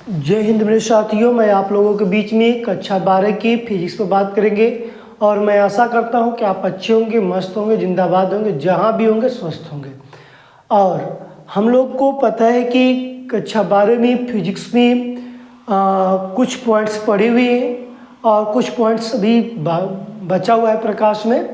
जय हिंद मेरे साथियों, मैं आप लोगों के बीच में कक्षा 12 की फिजिक्स पर बात करेंगे और मैं आशा करता हूं कि आप अच्छे होंगे, मस्त होंगे, जिंदाबाद होंगे, जहां भी होंगे स्वस्थ होंगे। और हम लोग को पता है कि कक्षा 12 में फिजिक्स में कुछ पॉइंट्स पढ़े हुए हैं और कुछ पॉइंट्स अभी बचा हुआ है प्रकाश में।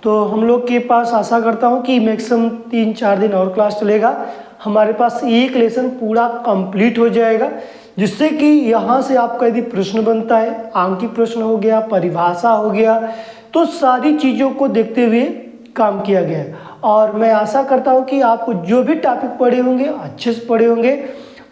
तो हम लोग के पास आशा करता हूं कि मैक्सिमम 3-4 दिन और क्लास चलेगा, हमारे पास एक लेसन पूरा कंप्लीट हो जाएगा, जिससे कि यहाँ से आपका यदि प्रश्न बनता है, आंकिक प्रश्न हो गया, परिभाषा हो गया, तो सारी चीज़ों को देखते हुए काम किया गया है। और मैं आशा करता हूँ कि आपको जो भी टॉपिक पढ़े होंगे अच्छे से पढ़े होंगे।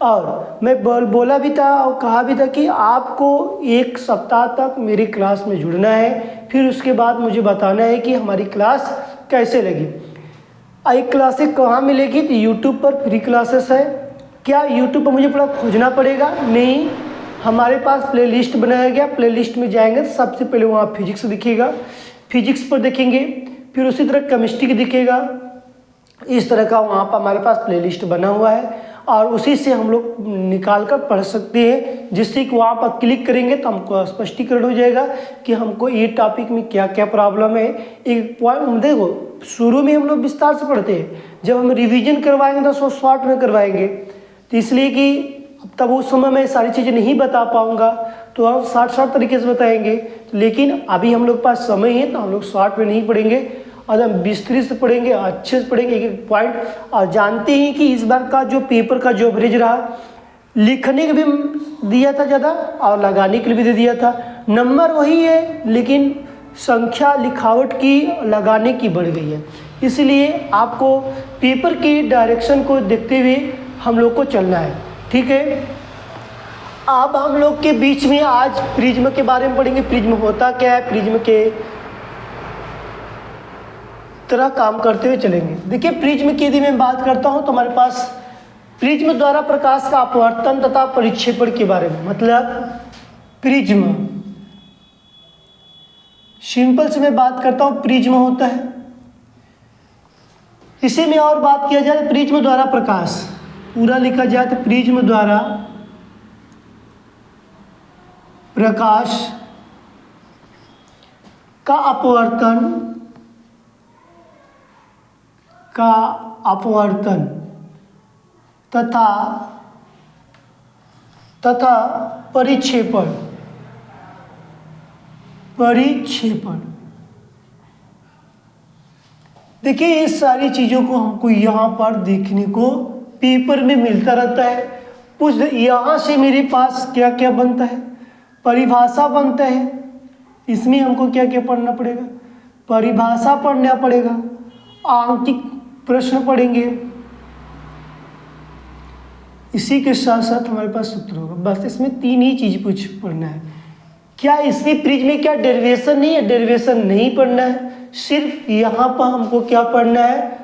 और मैं बोला भी था और कहा भी था कि आपको एक सप्ताह तक मेरी क्लास में जुड़ना है, फिर उसके बाद मुझे बताना है कि हमारी क्लास कैसे लगी। एक क्लासेस कहाँ मिलेगी? तो यूट्यूब पर फ्री क्लासेस है। क्या यूट्यूब पर मुझे पूरा खोजना पड़ेगा? नहीं, हमारे पास प्लेलिस्ट बनाया गया, प्लेलिस्ट में जाएंगे तो सबसे पहले वहाँ फिजिक्स दिखेगा, फिजिक्स पर देखेंगे, फिर उसी तरह केमिस्ट्री दिखेगा। इस तरह का वहाँ पर हमारे पास प्लेलिस्ट बना हुआ है और उसी से हम लोग निकाल कर पढ़ सकते हैं, जिससे कि वहाँ पर क्लिक करेंगे तो हमको स्पष्टीकरण हो जाएगा कि हमको ये टॉपिक में क्या क्या प्रॉब्लम है। एक पॉइंट देखो, शुरू में हम लोग विस्तार से पढ़ते हैं, जब हम रिवीजन करवाएंगे तो उसको शॉर्ट में करवाएंगे, तो इसलिए कि तब उस समय मैं सारी चीज़ें नहीं बता पाऊँगा, तो हम शॉर्ट तरीके से बताएंगे। लेकिन अभी हम लोग पास समय है तो हम लोग शॉर्ट में नहीं पढ़ेंगे और हम विस्तृत से पढ़ेंगे, अच्छे से पढ़ेंगे एक एक पॉइंट। और जानते हैं कि इस बार का जो पेपर का जो एवरेज रहा, लिखने के भी दिया था ज़्यादा और लगाने के लिए भी दे दिया था। नंबर वही है लेकिन संख्या लिखावट की लगाने की बढ़ गई है, इसलिए आपको पेपर की डायरेक्शन को देखते हुए हम लोग को चलना है, ठीक है। अब हम लोग के बीच में आज प्रिज्म के बारे में पढ़ेंगे। प्रिज्म होता क्या है, प्रिज्म के तरह काम करते हुए चलेंगे। देखिए, प्रिज्म की यदि मैं बात करता हूं तो हमारे पास प्रिज्म द्वारा प्रकाश का अपवर्तन तथा परिक्षेपण के बारे में, मतलब प्रिज्म, सिंपल से मैं बात करता हूं, प्रिज्म होता है। इसी में और बात किया जाए प्रिज्म द्वारा प्रकाश, पूरा लिखा जाए तो प्रिज्म द्वारा प्रकाश का अपवर्तन तथा परिक्षेपण देखिए, ये सारी चीज़ों को हमको यहाँ पर देखने को पेपर में मिलता रहता है। कुछ यहाँ से मेरे पास क्या क्या बनता है, परिभाषा बनता है, इसमें हमको क्या क्या पढ़ना पड़ेगा, परिभाषा पढ़ना पड़ेगा, आंकिक प्रश्न पढ़ेंगे, इसी के साथ साथ हमारे पास सूत्र होगा। बस इसमें 3 ही चीज़ कुछ पढ़ना है। क्या इसमें प्रिज्म में क्या डेरिवेशन नहीं है? डेरिवेशन नहीं पढ़ना है, सिर्फ यहाँ पर हमको क्या पढ़ना है,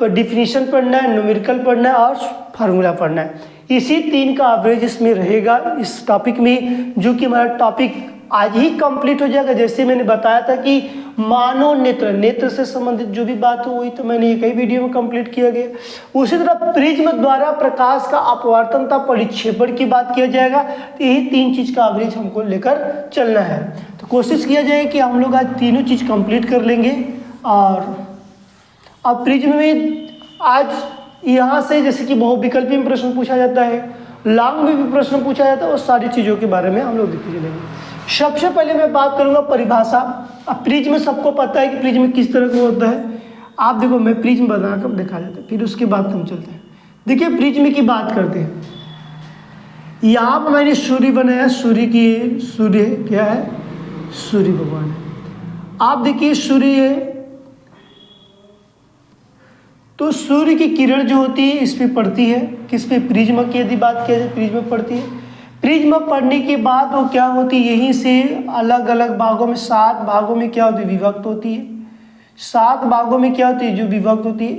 डिफिनीशन पढ़ना है, न्यूमेरिकल पढ़ना है और फार्मूला पढ़ना है। इसी 3 का एवरेज इसमें रहेगा इस टॉपिक में, जो कि हमारा टॉपिक आज ही कंप्लीट हो जाएगा। जैसे मैंने बताया था कि मानव नेत्र से संबंधित जो भी बात हो वही तो मैंने एक ही वीडियो में कंप्लीट किया गया। उसी तरह प्रिज्म द्वारा प्रकाश का अपवर्तन तथा परिक्षेपण की बात किया जाएगा। तो यही 3 चीज़ का एवरेज हमको लेकर चलना है। तो कोशिश किया जाए कि हम लोग आज तीनों चीज़ कंप्लीट कर लेंगे। और अब प्रिज्म में आज यहाँ से जैसे कि बहुविकल्पी में प्रश्न पूछा जाता है, लॉन्ग में भी प्रश्न पूछा जाता है, और सारी चीज़ों के बारे में हम लोग देखते चलेंगे। सबसे पहले मैं बात करूंगा परिभाषा। अब प्रिज्म सबको पता है कि प्रिज्म किस तरह का होता है। आप देखो, मैं प्रिज्म बनाकर दिखा देता हूँ, फिर उसके बाद हम चलते हैं। देखिए, प्रिज्म की बात करते हैं। यहाँ पर मैंने सूर्य बनाया, सूर्य क्या है, सूर्य भगवान है। आप देखिए सूर्य है, तो सूर्य की किरण जो होती है इस पे पड़ती है, किस पे, प्रिज्म की यदि बात किया जाए प्रिज्म पड़ती है। प्रिज्म पढ़ने के बाद वो क्या होती है, यहीं से अलग अलग भागों में 7 भागों में क्या होती है, विभक्त होती है। 7 भागों में क्या होती है, जो विभक्त होती है,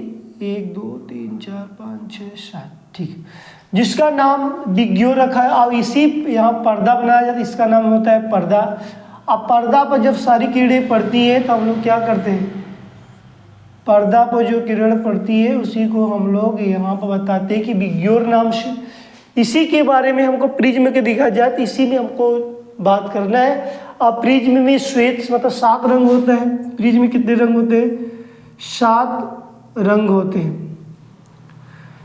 1 2 3 4 5 6 7, ठीक है, जिसका नाम विज्ञो रखा है। और इसी यहाँ पर्दा बनाया जाता है, इसका नाम होता है पर्दा। अब पर्दा पर जब सारी किरणें पड़ती है तो हम लोग क्या करते हैं, पर्दा पर जो किरण पड़ती है उसी को हम लोग यहाँ पर बताते हैं कि विज्ञोर नाम से इसी के बारे में हमको प्रिज्म के दिखा जाए तो इसी में हमको बात करना है। अब प्रिज्म में श्वेत मतलब 7 रंग होता है। प्रिज्म में कितने रंग होते हैं? 7 रंग होते हैं।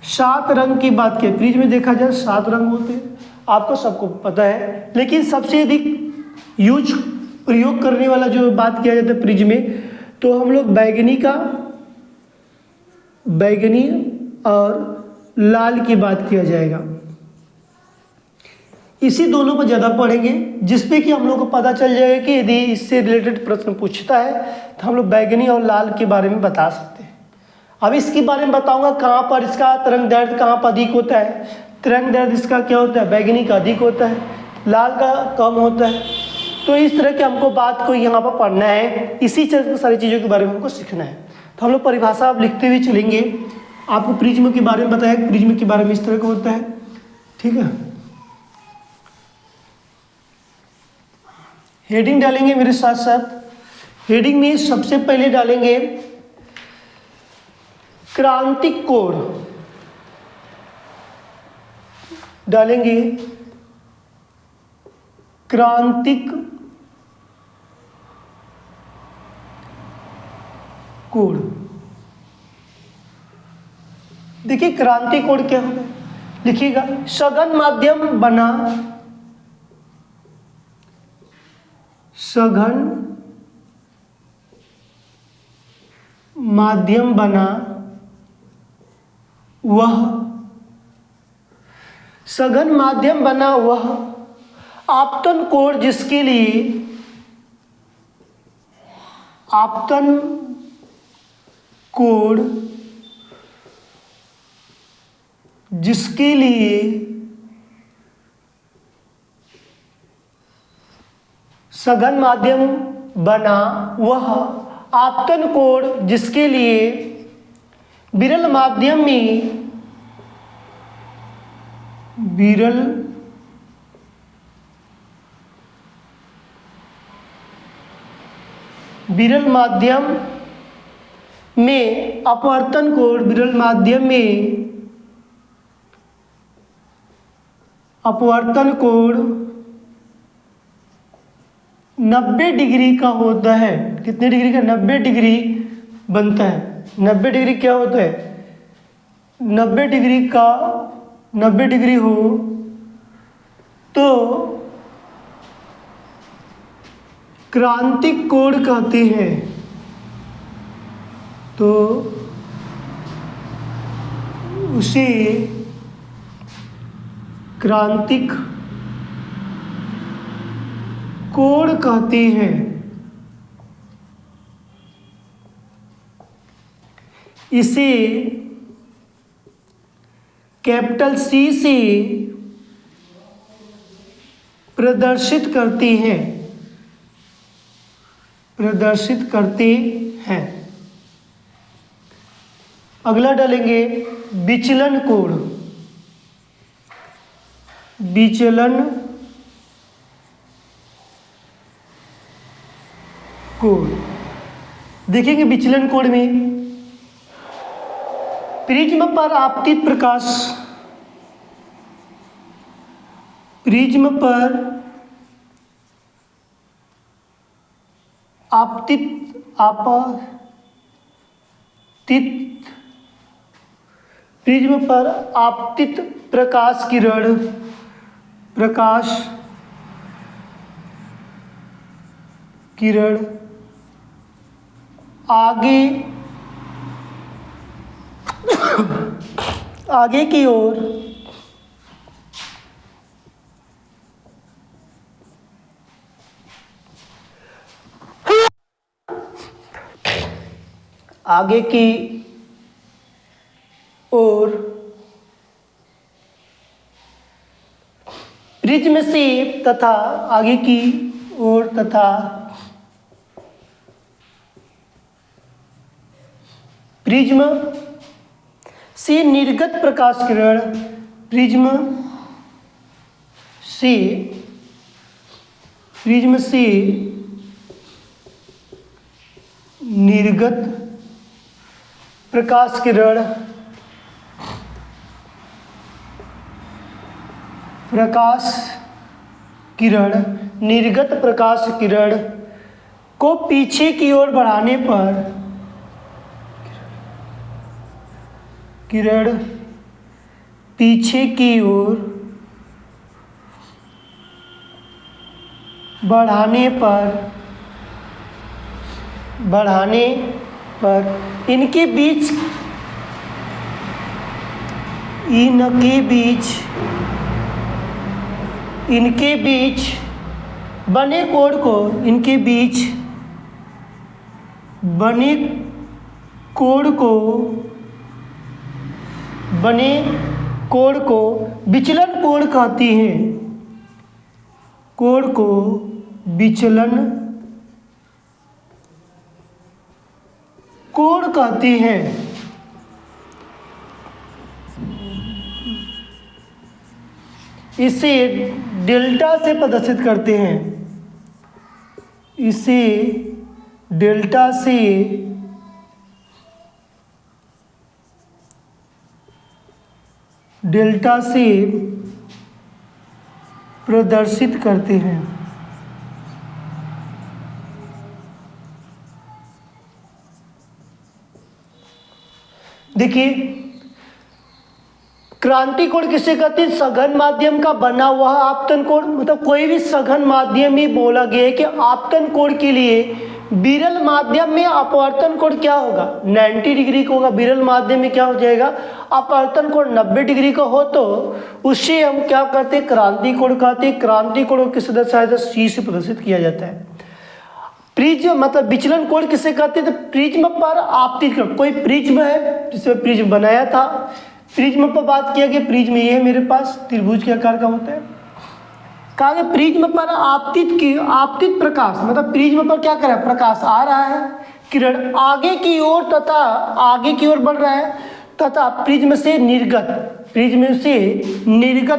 7 रंग की बात करें, प्रिज्म में देखा जाए 7 रंग होते हैं, आपको सबको पता है। लेकिन सबसे अधिक प्रयोग करने वाला जो बात किया जाता है प्रिज्म में, तो हम लोग बैगनी और लाल की बात किया जाएगा। इसी दोनों पर ज़्यादा पढ़ेंगे, जिसपे कि हम लोग को पता चल जाएगा कि यदि इससे रिलेटेड प्रश्न पूछता है तो हम लोग बैगनी और लाल के बारे में बता सकते हैं। अब इसके बारे में बताऊंगा कहाँ पर इसका तरंग दैर्ध्य कहाँ पर अधिक होता है। तरंग दैर्ध्य इसका क्या होता है? बैगनी का अधिक होता है, लाल का कम होता है। तो इस तरह के हमको बात को यहाँ पर पढ़ना है, इसी तरह सारी चीज़ों के बारे में हमको सीखना है। तो हम लोग परिभाषा अब लिखते हुए चलेंगे। आपको प्रिज्म के बारे में बताया, प्रिज्म के बारे में इस तरह का होता है, ठीक है। हेडिंग डालेंगे मेरे साथ साथ। हेडिंग में सबसे पहले डालेंगे क्रांतिक कोण, डालेंगे क्रांतिक कोण। देखिए क्रांतिक कोण क्या होगा, लिखिएगा सघन माध्यम बना, सघन माध्यम बना वह, सघन माध्यम बना वह आपतन कोण जिसके लिए, आपतन कोण जिसके लिए सघन माध्यम बना वह आपतन कोण जिसके लिए विरल माध्यम में, विरल माध्यम में अपवर्तन कोण, विरल माध्यम में अपवर्तन कोण 90 डिग्री का होता है। कितने डिग्री का? 90 डिग्री बनता है। 90 डिग्री क्या होता है? 90 डिग्री का 90 डिग्री हो तो क्रांतिक कोण कहते हैं। तो उसे क्रांतिक कोण कहते हैं। इसे कैपिटल सी से प्रदर्शित करते हैं, प्रदर्शित करते हैं। अगला डालेंगे विचलन कोण, विचलन कोण। देखेंगे विचलन कोण में प्रिज्म पर आपतित प्रकाश, प्रिज्म पर आपतित प्रिज्म पर आपतित प्रकाश किरण, प्रकाश किरण आगे की ओर आगे की ओर प्रिज्म से तथा आगे की ओर तथा प्रिज्म से निर्गत प्रकाश किरण, प्रिज्म से निर्गत प्रकाश किरण प्रकाश किरण, निर्गत प्रकाश किरण को पीछे की ओर बढ़ाने पर किरण पीछे की ओर बढ़ाने पर इनके बीच बने कोण को विचलन कोण कहती हैं। कोण को विचलन कोण कहती हैं। इसे डेल्टा से प्रदर्शित करते हैं। इसे डेल्टा से प्रदर्शित करते हैं। देखिए, क्रांति कोण किसे कहते हैं? सघन माध्यम का बना हुआ आपतन कोण, मतलब कोई भी सघन माध्यम ही बोला गया है कि आपतन कोण के लिए विरल माध्यम में अपवर्तन कोण क्या होगा? 90 डिग्री का होगा। विरल माध्यम में क्या हो जाएगा? अपवर्तन कोण 90 डिग्री का हो तो उससे हम क्या करते हैं? क्रांति कोण कहते हैं। क्रांति कोण को किस सहायता C से प्रदर्शित किया जाता है। प्रिज्म मतलब विचलन कोण किसे कहते हैं? तो प्रिज्म पर आपतित कोण। कोई प्रिज्म है जिससे प्रकाश बनाया था, प्रिज्म पर बात किया गया। प्रिज्म ये है मेरे पास, त्रिभुज के आकार का होता है। कहा गया प्रिज्म पर आपतित प्रकाश, मतलब प्रिज्म पर क्या कर रहा है? प्रकाश आ रहा है, किरण आगे की ओर बढ़ रहा है तथा प्रिज्म से निर्गत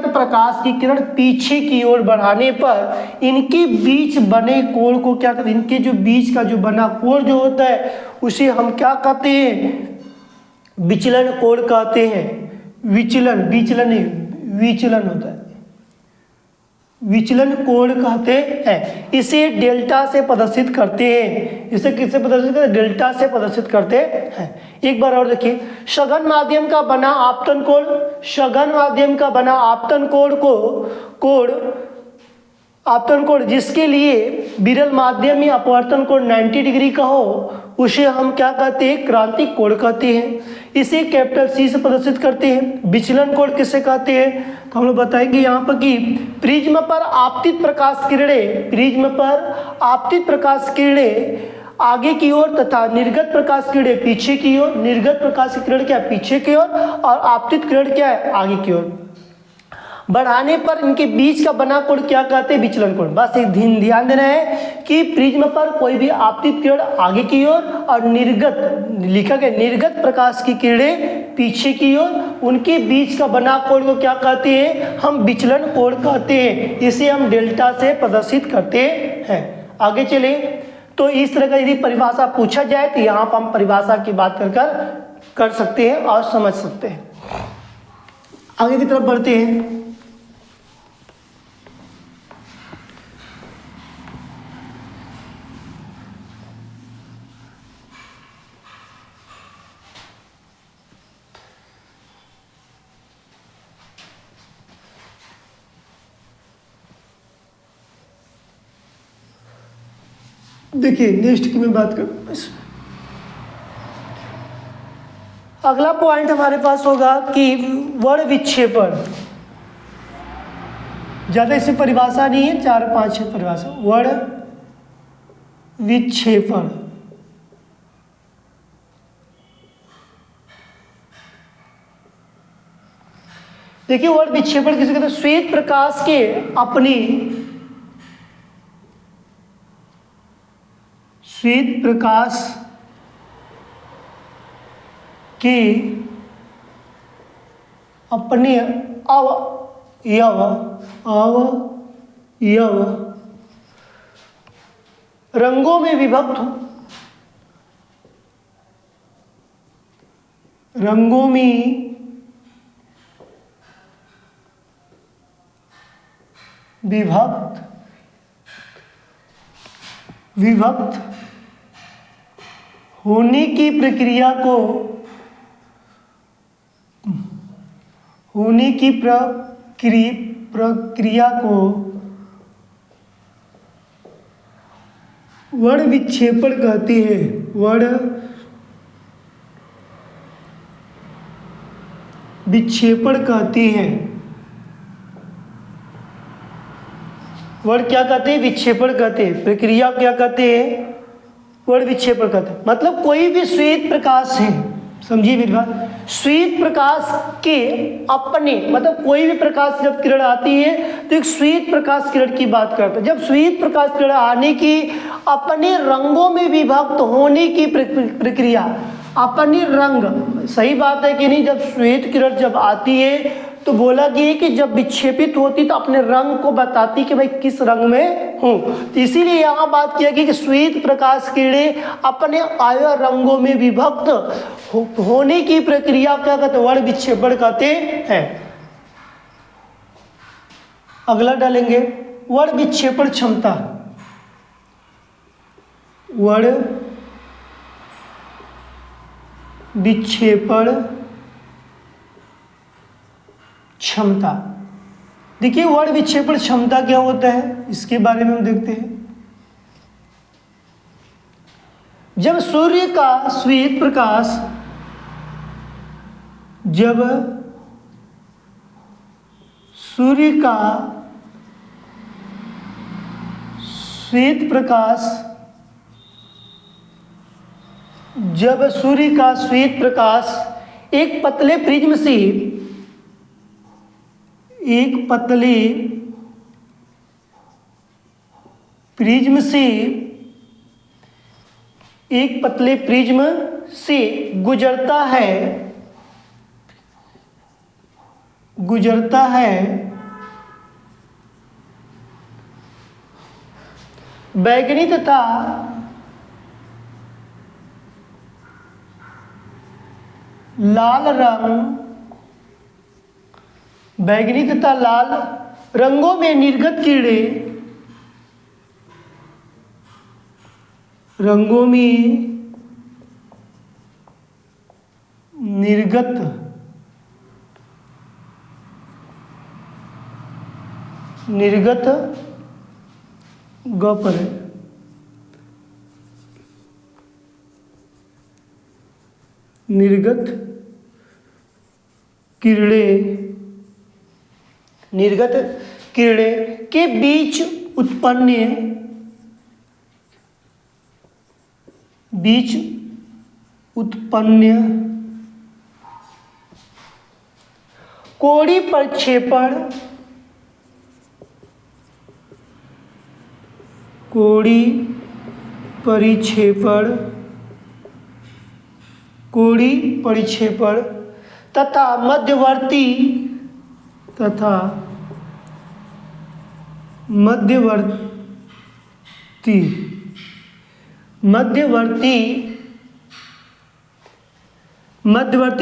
प्रकाश की किरण पीछे की ओर बढ़ाने पर इनके बीच बने कोण को क्या कहते हैं? इनके जो बीच का जो बना कोण जो होता है उसे हम क्या कहते हैं? विचलन कोण कहते हैं। विचलन होता है, विचलन कोण कहते हैं। इसे डेल्टा से प्रदर्शित करते हैं। इसे किससे प्रदर्शित करते हैं? डेल्टा से प्रदर्शित करते हैं। एक बार और देखिए, सघन माध्यम का बना आपतन कोण जिसके लिए विरल माध्यम में अपवर्तन कोण 90 डिग्री का हो उसे हम क्या कहते हैं? क्रांतिक कोण कहते हैं। इसे कैपिटल C से प्रदर्शित करते हैं। विचलन कोण किसे कहते हैं? तो हम लोग बताएंगे यहाँ पर कि प्रिज्म पर आपतित प्रकाश किरणें आगे की ओर तथा निर्गत प्रकाश किरणें पीछे की ओर। निर्गत प्रकाश की किरण क्या है? पीछे की ओर, और आपतित किरण क्या है? आगे की ओर बढ़ाने पर इनके बीच का बना कोण क्या कहते हैं? विचलन कोण। बस एक ध्यान देना है कि प्रिज्म पर कोई भी आपतित किरण आगे की ओर और निर्गत प्रकाश की किरणें पीछे की ओर, उनके बीच का बना कोण को क्या कहते हैं? हम विचलन कोण कहते हैं। इसे हम डेल्टा से प्रदर्शित करते हैं। आगे चले तो इस तरह का यदि परिभाषा पूछा जाए तो यहाँ पर हम परिभाषा की बात कर सकते हैं और समझ सकते हैं। आगे की तरफ बढ़ते हैं। देखिए नेक्स्ट की मैं बात करूँ, अगला पॉइंट हमारे पास होगा कि वर्ण विक्षेपण। ज्यादा इससे परिभाषा नहीं है, 4-5 परिभाषा। वर्ण विक्षेपण, देखिए वर्ण विक्षेपण किसे कहते हैं? श्वेत प्रकाश के अपने अवयव रंगों में विभक्त विभक्त विभक्त होने की प्रक्रिया को वर्ण विक्षेपण कहते हैं। वर्ण विक्षेपण कहते हैं। वर्ण क्या कहते हैं? विक्षेपण कहते हैं। प्रक्रिया क्या कहते हैं? वर्ण विक्षेपण कहते हैं। मतलब कोई भी श्वेत प्रकाश है, समझिए मेरी बात, श्वेत प्रकाश के अपने, मतलब कोई भी प्रकाश जब किरण आती है तो एक श्वेत प्रकाश किरण की बात करते हैं। जब श्वेत प्रकाश किरण आने की अपने रंगों में विभक्त होने की प्रक्रिया, अपने रंग, सही बात है कि नहीं? जब श्वेत किरण जब आती है तो बोला गया कि जब विक्षेपित होती तो अपने रंग को बताती कि भाई किस रंग में हूँ। तो इसीलिए यहाँ बात किया गया कि श्वेत प्रकाश किरणें अपने आया रंगों में विभक्त होने की प्रक्रिया क्या कहते हैं? वर्ण विक्षेपण कहते हैं। अगला डालेंगे वर्ण विक्षेपण क्षमता। वर्ण विक्षेपण क्षमता। देखिए वर्ण विक्षेपण क्षमता क्या होता है, इसके बारे में हम देखते हैं। जब सूर्य का श्वेत प्रकाश, जब सूर्य का श्वेत प्रकाश, जब सूर्य का श्वेत प्रकाश एक पतले प्रिज्म से, एक पतले प्रिज्म से, एक पतले प्रिज्म से गुजरता है, गुजरता है, बैंगनी तथा लाल रंग, बैंगनी तथा लाल रंगों में निर्गत किरणें, रंगों में निर्गत निर्गत किरणें के बीच उत्पन्न कोणीय प्रक्षेपण, कोणीय परिक्षेपण तथा मध्यवर्ती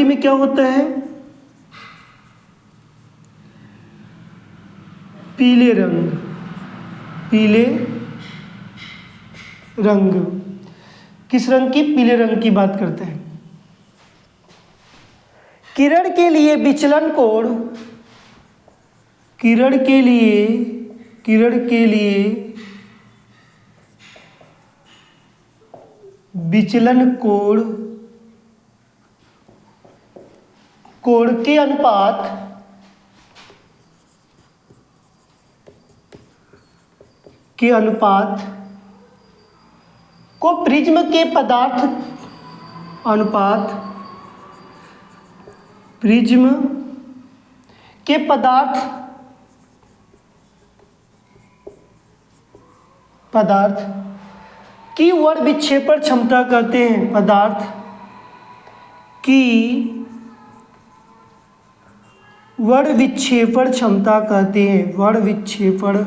में क्या होता है? पीले रंग। किस रंग की? पीले रंग की बात करते हैं। किरण के लिए विचलन कोण, किरण के लिए विचलन कोण के अनुपात को प्रिज्म के पदार्थ अनुपात, प्रिज्म के पदार्थ की वर्ण विक्षेपण क्षमता कहते हैं। पदार्थ की वर्ण विक्षेपण क्षमता कहते हैं। वर्ण विक्षेपण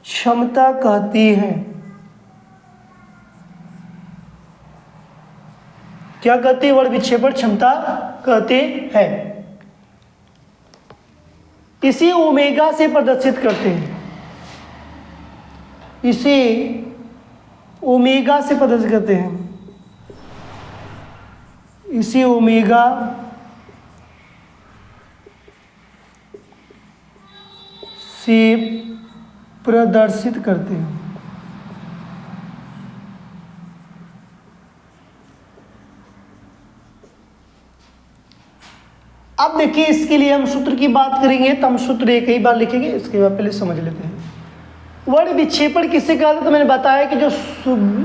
क्षमता कहती है। क्या कहते हैं? वर्ण विक्षेपण क्षमता कहते हैं। इसे ओमेगा से प्रदर्शित करते हैं, इसे ओमेगा से प्रदर्शित करते हैं, इसे ओमेगा से प्रदर्शित करते हैं। अब देखिए इसके लिए हम सूत्र की बात करेंगे तो हम सूत्र एक ही बार लिखेंगे, इसके बाद पहले समझ लेते हैं। वर्ण विक्षेपण किसे कहते हैं? तो मैंने बताया कि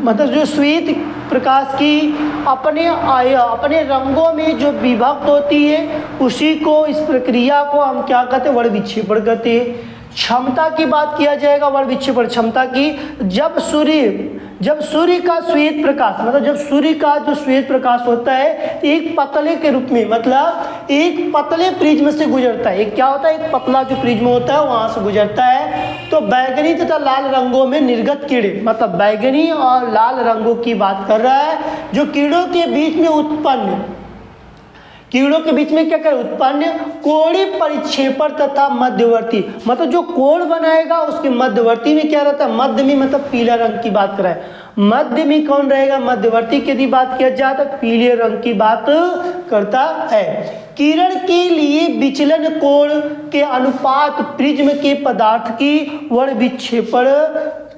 मतलब जो श्वेत प्रकाश की अपने रंगों में जो विभक्त होती है उसी को, इस प्रक्रिया को हम क्या कहते हैं? वर्ण विक्षेपण कहते हैं। क्षमता की बात किया जाएगा वर्ण विक्षेपण क्षमता की, जब सूर्य का श्वेत प्रकाश, मतलब जब सूर्य का जो श्वेत प्रकाश होता है एक पतले के रूप में, मतलब एक पतले प्रिज्म से गुजरता है। एक क्या होता है? एक पतला जो प्रिज्म होता है वहां से गुजरता है, तो बैगनी तथा लाल रंगों में निर्गत किरण, मतलब बैगनी और लाल रंगों की बात कर रहा है, जो किरणों के बीच में उत्पन्न, किरणों के बीच में क्या कर उत्पन्न कोणीय परिक्षेपण तथा मध्यवर्ती, मतलब जो कोण बनाएगा उसके मध्यवर्ती में क्या रहता है? मध्य में, मतलब पीला रंग की बात कर रहा है। मध्य में कौन रहेगा? मध्यवर्ती की यदि बात किया जाए तो पीले रंग की बात करता है। किरण के लिए विचलन कोण के अनुपात प्रिज्म के पदार्थ की वर्ण विक्षेपण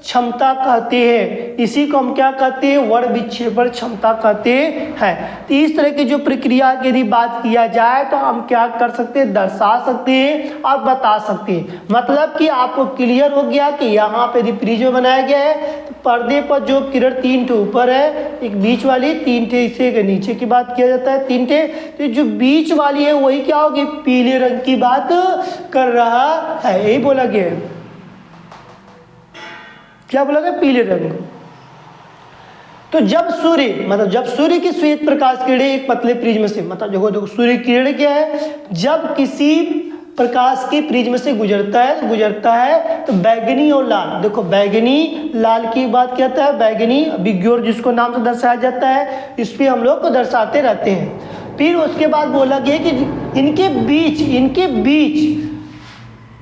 क्षमता कहते हैं। इसी को हम क्या कहते हैं? वर्ण विक्षेपण क्षमता कहते हैं। तो इस तरह की जो प्रक्रिया की यदि बात किया जाए तो हम क्या कर सकते हैं? दर्शा सकते हैं और बता सकते हैं। मतलब कि आपको क्लियर हो गया कि यहाँ पे यदि प्रिज्म बनाया गया है तो पर्दे पर जो किरण 3 ठे ऊपर है, एक बीच वाली, 3 ठे इसे नीचे की बात किया जाता है, 3 ठे, तो जो बीच वाली है वही क्या होगी? पीले रंग की बात कर रहा है, यही बोला गया है। क्या बोला गया? पीले रंग। तो जब सूर्य, मतलब जब सूर्य की श्वेत प्रकाश किरणें एक पतले प्रिज्म से, मतलब देखो सूर्य किरण क्या है? जब किसी प्रकाश के प्रिज्म से गुजरता है तो बैगनी और लाल, देखो बैगनी लाल की बात कहता है, बैगनी बिग्योर जिसको नाम से दर्शाया जाता है, इस पे हम लोग को दर्शाते रहते हैं। फिर उसके बाद बोला गया कि इनके बीच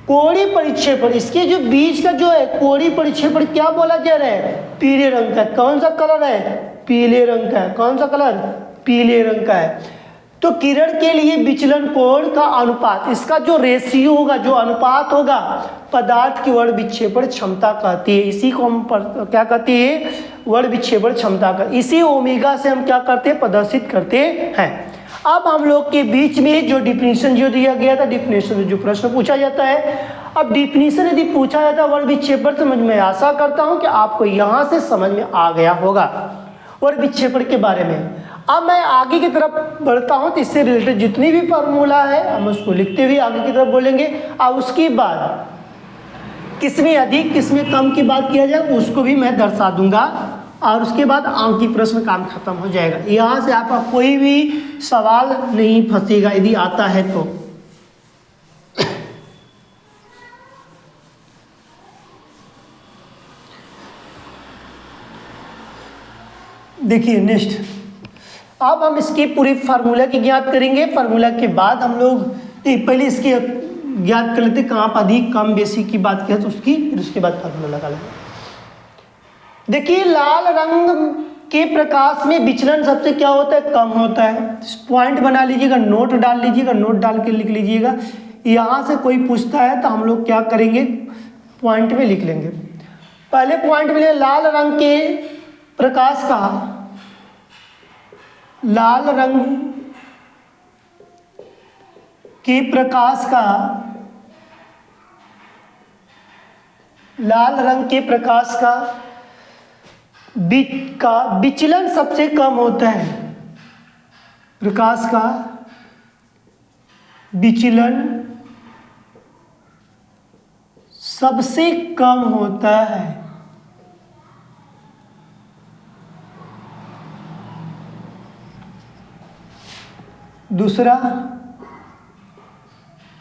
कोणीय परिक्षेपण, इसके जो बीच का जो है कोणीय परिक्षेपण क्या बोला जा रहा है? पीले रंग का। कौन सा कलर है? पीले रंग का है। कौन सा कलर? पीले रंग का है। तो किरण के लिए विचलन कोण का अनुपात, इसका जो रेशियो होगा, जो अनुपात होगा, पदार्थ की वर्ण विक्षेपण क्षमता कहती है। इसी को हम क्या कहते हैं? वर्ण विक्षेपण क्षमता का। इसी ओमेगा से हम क्या करते हैं? प्रदर्शित करते हैं। अब हम लोग के बीच में जो डिफिनीशन जो दिया गया था, डिफिनीशन में जो प्रश्न पूछा जाता है, अब डिफिनीशन यदि पूछा जाता है वर्ण विक्षेपण समझ में, आशा करता हूं कि आपको यहां से समझ में आ गया होगा वर्ण विक्षेपण के बारे में। अब मैं आगे की तरफ बढ़ता हूं तो इससे रिलेटेड जितनी भी फार्मूला है हम उसको लिखते हुए आगे की तरफ बोलेंगे, और उसके बाद किसमें अधिक किसमें कम की बात किया जाए उसको भी मैं दर्शा दूंगा, और उसके बाद अंक की प्रश्न काम खत्म हो जाएगा। यहाँ से आपका कोई भी सवाल नहीं फंसेगा यदि आता है तो। देखिए नेक्स्ट, अब हम इसकी पूरी फार्मूला की ज्ञात करेंगे। फार्मूला के बाद हम लोग पहले इसके ज्ञात कर लेते कहाँ पर अधिक कम बेसी की बात किया तो उसकी, फिर उसके बाद फार्मूला लगा लेंगे। देखिए लाल रंग के प्रकाश में विचलन सबसे क्या होता है? कम होता है। पॉइंट बना लीजिएगा, नोट डाल लीजिएगा, नोट डाल के लिख लीजिएगा। यहाँ से कोई पूछता है तो हम लोग क्या करेंगे? पॉइंट में लिख लेंगे। पहले पॉइंट में लाल रंग के प्रकाश का, लाल रंग के प्रकाश का, लाल रंग के प्रकाश का विचलन सबसे कम होता है। प्रकाश का विचलन सबसे कम होता है। दूसरा,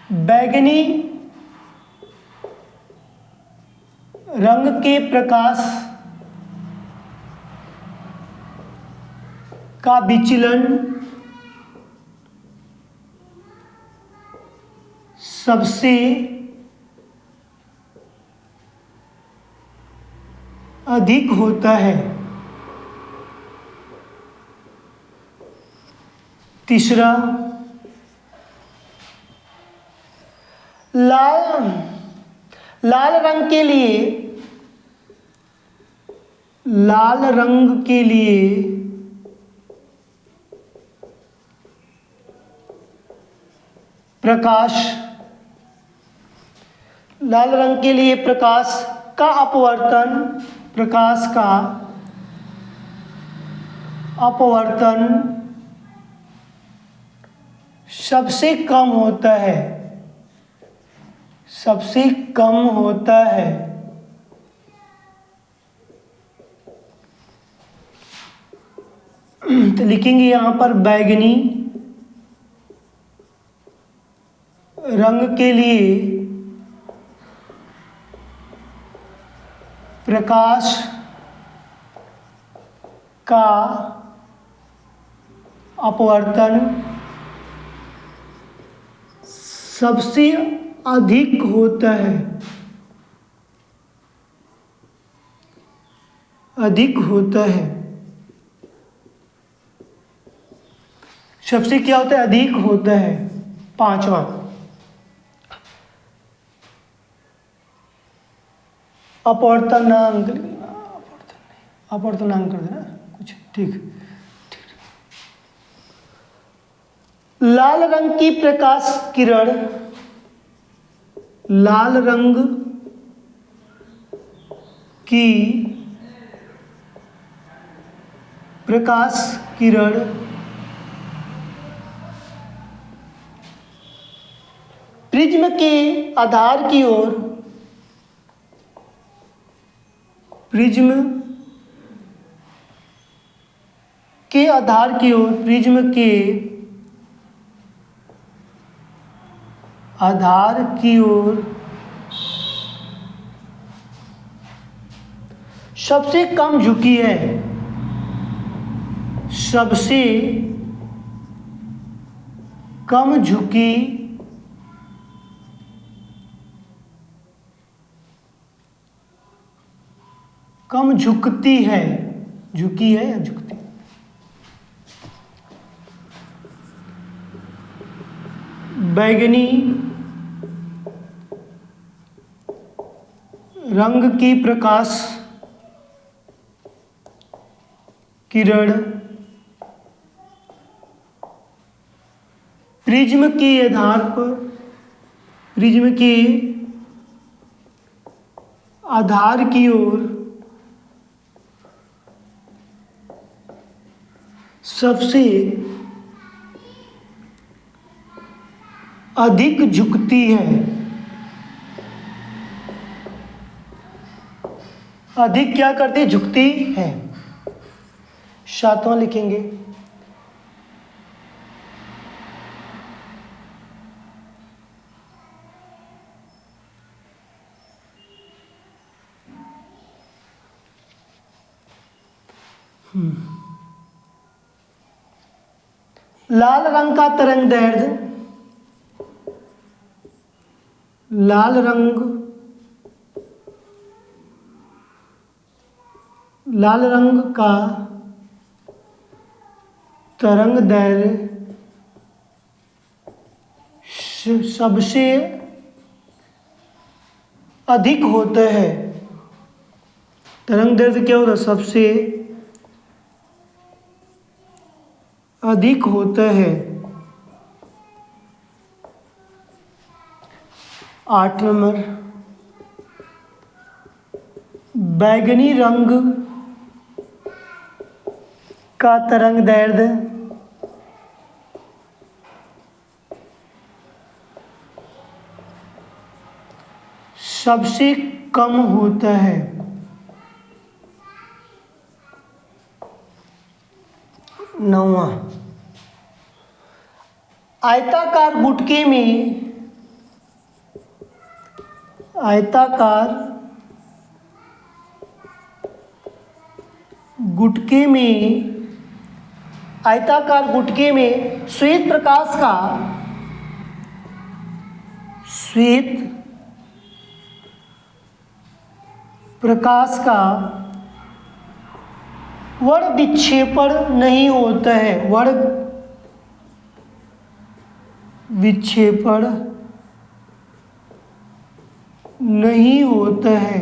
बैगनी रंग के प्रकाश का विचलन सबसे अधिक होता है। तीसरा, लाल रंग के लिए प्रकाश का अपवर्तन सबसे कम होता है। तो लिखेंगे यहाँ पर बैगनी रंग के लिए प्रकाश का अपवर्तन सबसे अधिक होता है। सबसे क्या होता है? अधिक होता है। पांचवा, अपवर्तनांक कर देना कुछ, ठीक। लाल रंग की प्रकाश किरण प्रिज्म के आधार की ओर सबसे कम झुकी है। कम झुकती है। झुकी है या झुकती? बैगनी रंग की प्रकाश किरण प्रिज्म के आधार की ओर सबसे अधिक झुकती है। अधिक क्या करती है? झुकती है। सातवां लिखेंगे, लाल रंग का तरंगदैर्ध्य लाल रंग का तरंगदैर्ध्य सबसे अधिक होता है। तरंगदैर्ध्य क्या होता है? सबसे अधिक होता है। 8 नंबर, बैगनी रंग का तरंगदैर्ध्य सबसे कम होता है। 9वां, आयताकार गुटके में श्वेत श्वेत प्रकाश का वर्ण विक्षेपण नहीं होता है, वर्ण विक्षेपण नहीं होता है।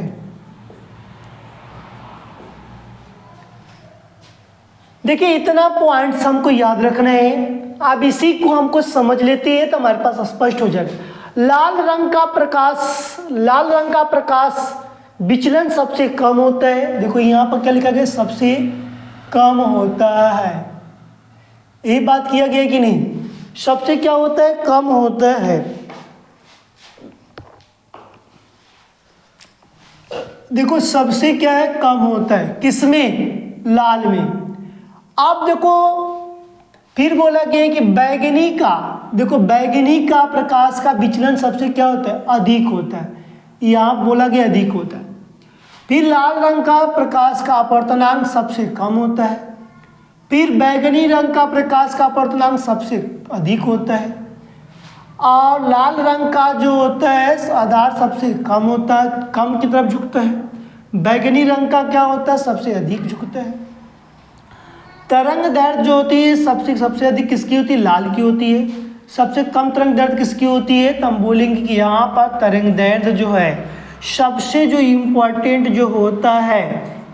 देखिए इतना पॉइंट्स हमको याद रखना है। अब इसी को हमको समझ लेते हैं तो हमारे पास स्पष्ट हो जाएगा। लाल रंग का प्रकाश विचलन सबसे कम होता है। देखो यहाँ पर क्या लिखा गया, सबसे कम होता है। ये बात किया गया कि नहीं, सबसे क्या होता है, कम होता है। देखो सबसे क्या है, कम होता है, किसमें, लाल में। अब देखो फिर बोला गया कि बैगनी का, देखो बैगनी का प्रकाश का विचलन सबसे क्या होता है, अधिक होता है। यहाँ बोला गया अधिक होता है। फिर लाल रंग का प्रकाश का अपवर्तनांक सबसे कम होता है। फिर बैगनी रंग का प्रकाश का अपवर्तनांक सबसे अधिक होता है। और लाल रंग का जो होता है आधार सबसे कम होता है, कम की तरफ झुकता है। बैगनी रंग का क्या होता है, सबसे अधिक झुकता है। तरंग दैर्घ्य जो होती है सबसे अधिक किसकी होती है, लाल की होती है। सबसे कम तरंग दैर्घ्य किसकी होती है, तो हम बोलेंगे कि यहाँ पर तरंग दैर्घ्य जो है सबसे जो इम्पोर्टेंट जो होता है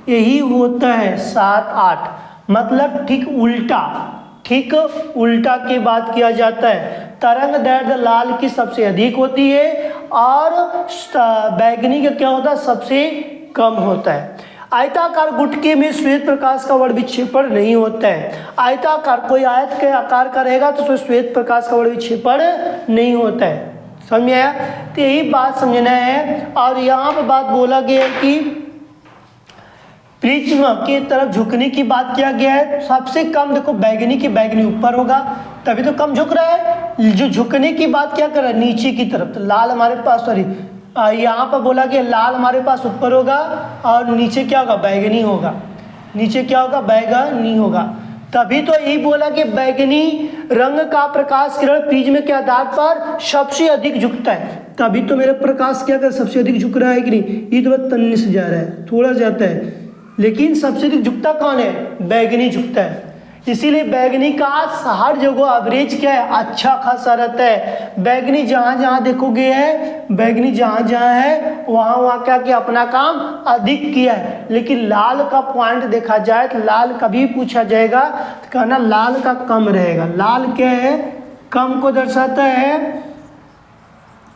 यही होता है 7-8, मतलब ठीक उल्टा की बात किया जाता है। तरंग दैर्घ्य लाल की सबसे अधिक होती है और बैगनी का क्या होता है, सबसे कम होता है। आयताकार गुटके में श्वेत प्रकाश का वर्ण विक्षेपण नहीं होता है। आयताकार कोई आयत के आकार का रहेगा तो उसमें श्वेत प्रकाश का वर्ण विक्षेपण नहीं होता है। समझ में आया, तो यही बात समझना है। और यहाँ पर बात बोला गया कि प्रिज्म की तरफ झुकने की बात किया गया है। सबसे कम देखो बैगनी ऊपर होगा तभी तो कम झुक रहा है। जो झुकने की बात क्या कर रहा है, नीचे की तरफ। तो लाल हमारे पास यहाँ पर बोला गया लाल हमारे पास ऊपर होगा और नीचे क्या होगा, बैगनी होगा। नीचे क्या होगा, बैगनी होगा। तभी तो यही बोला कि बैगनी रंग का प्रकाश किरण प्रिज्म के आधार पर सबसे अधिक झुकता है। तभी तो मेरा प्रकाश क्या कर सबसे अधिक झुक रहा है कि नहीं, ये तो बस तन्नी से जा रहा है, थोड़ा जाता है, लेकिन सबसे अधिक झुकता कौन है, बैगनी झुकता है। इसीलिए बैगनी का हर जगह एवरेज क्या है, अच्छा खासा रहता है। बैगनी जहाँ देखोगे है, बैगनी जहाँ है वहाँ क्या किया, अपना काम अधिक किया है। लेकिन लाल का पॉइंट देखा जाए तो लाल कभी पूछा जाएगा तो कहना लाल का कम रहेगा। लाल क्या है, कम को दर्शाता है।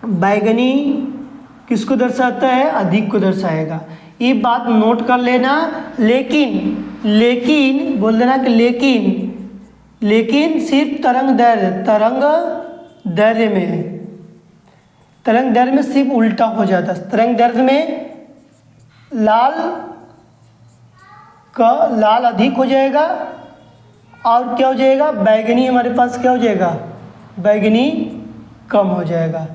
बैगनी किसको दर्शाता है, अधिक को दर्शाएगा। ये बात नोट कर लेना। लेकिन बोल देना कि लेकिन सिर्फ तरंग दैर्घ्य में सिर्फ उल्टा हो जाता है। तरंग दैर्घ्य में लाल अधिक हो जाएगा और क्या हो जाएगा, बैगनी हमारे पास क्या हो जाएगा, बैगनी कम हो जाएगा।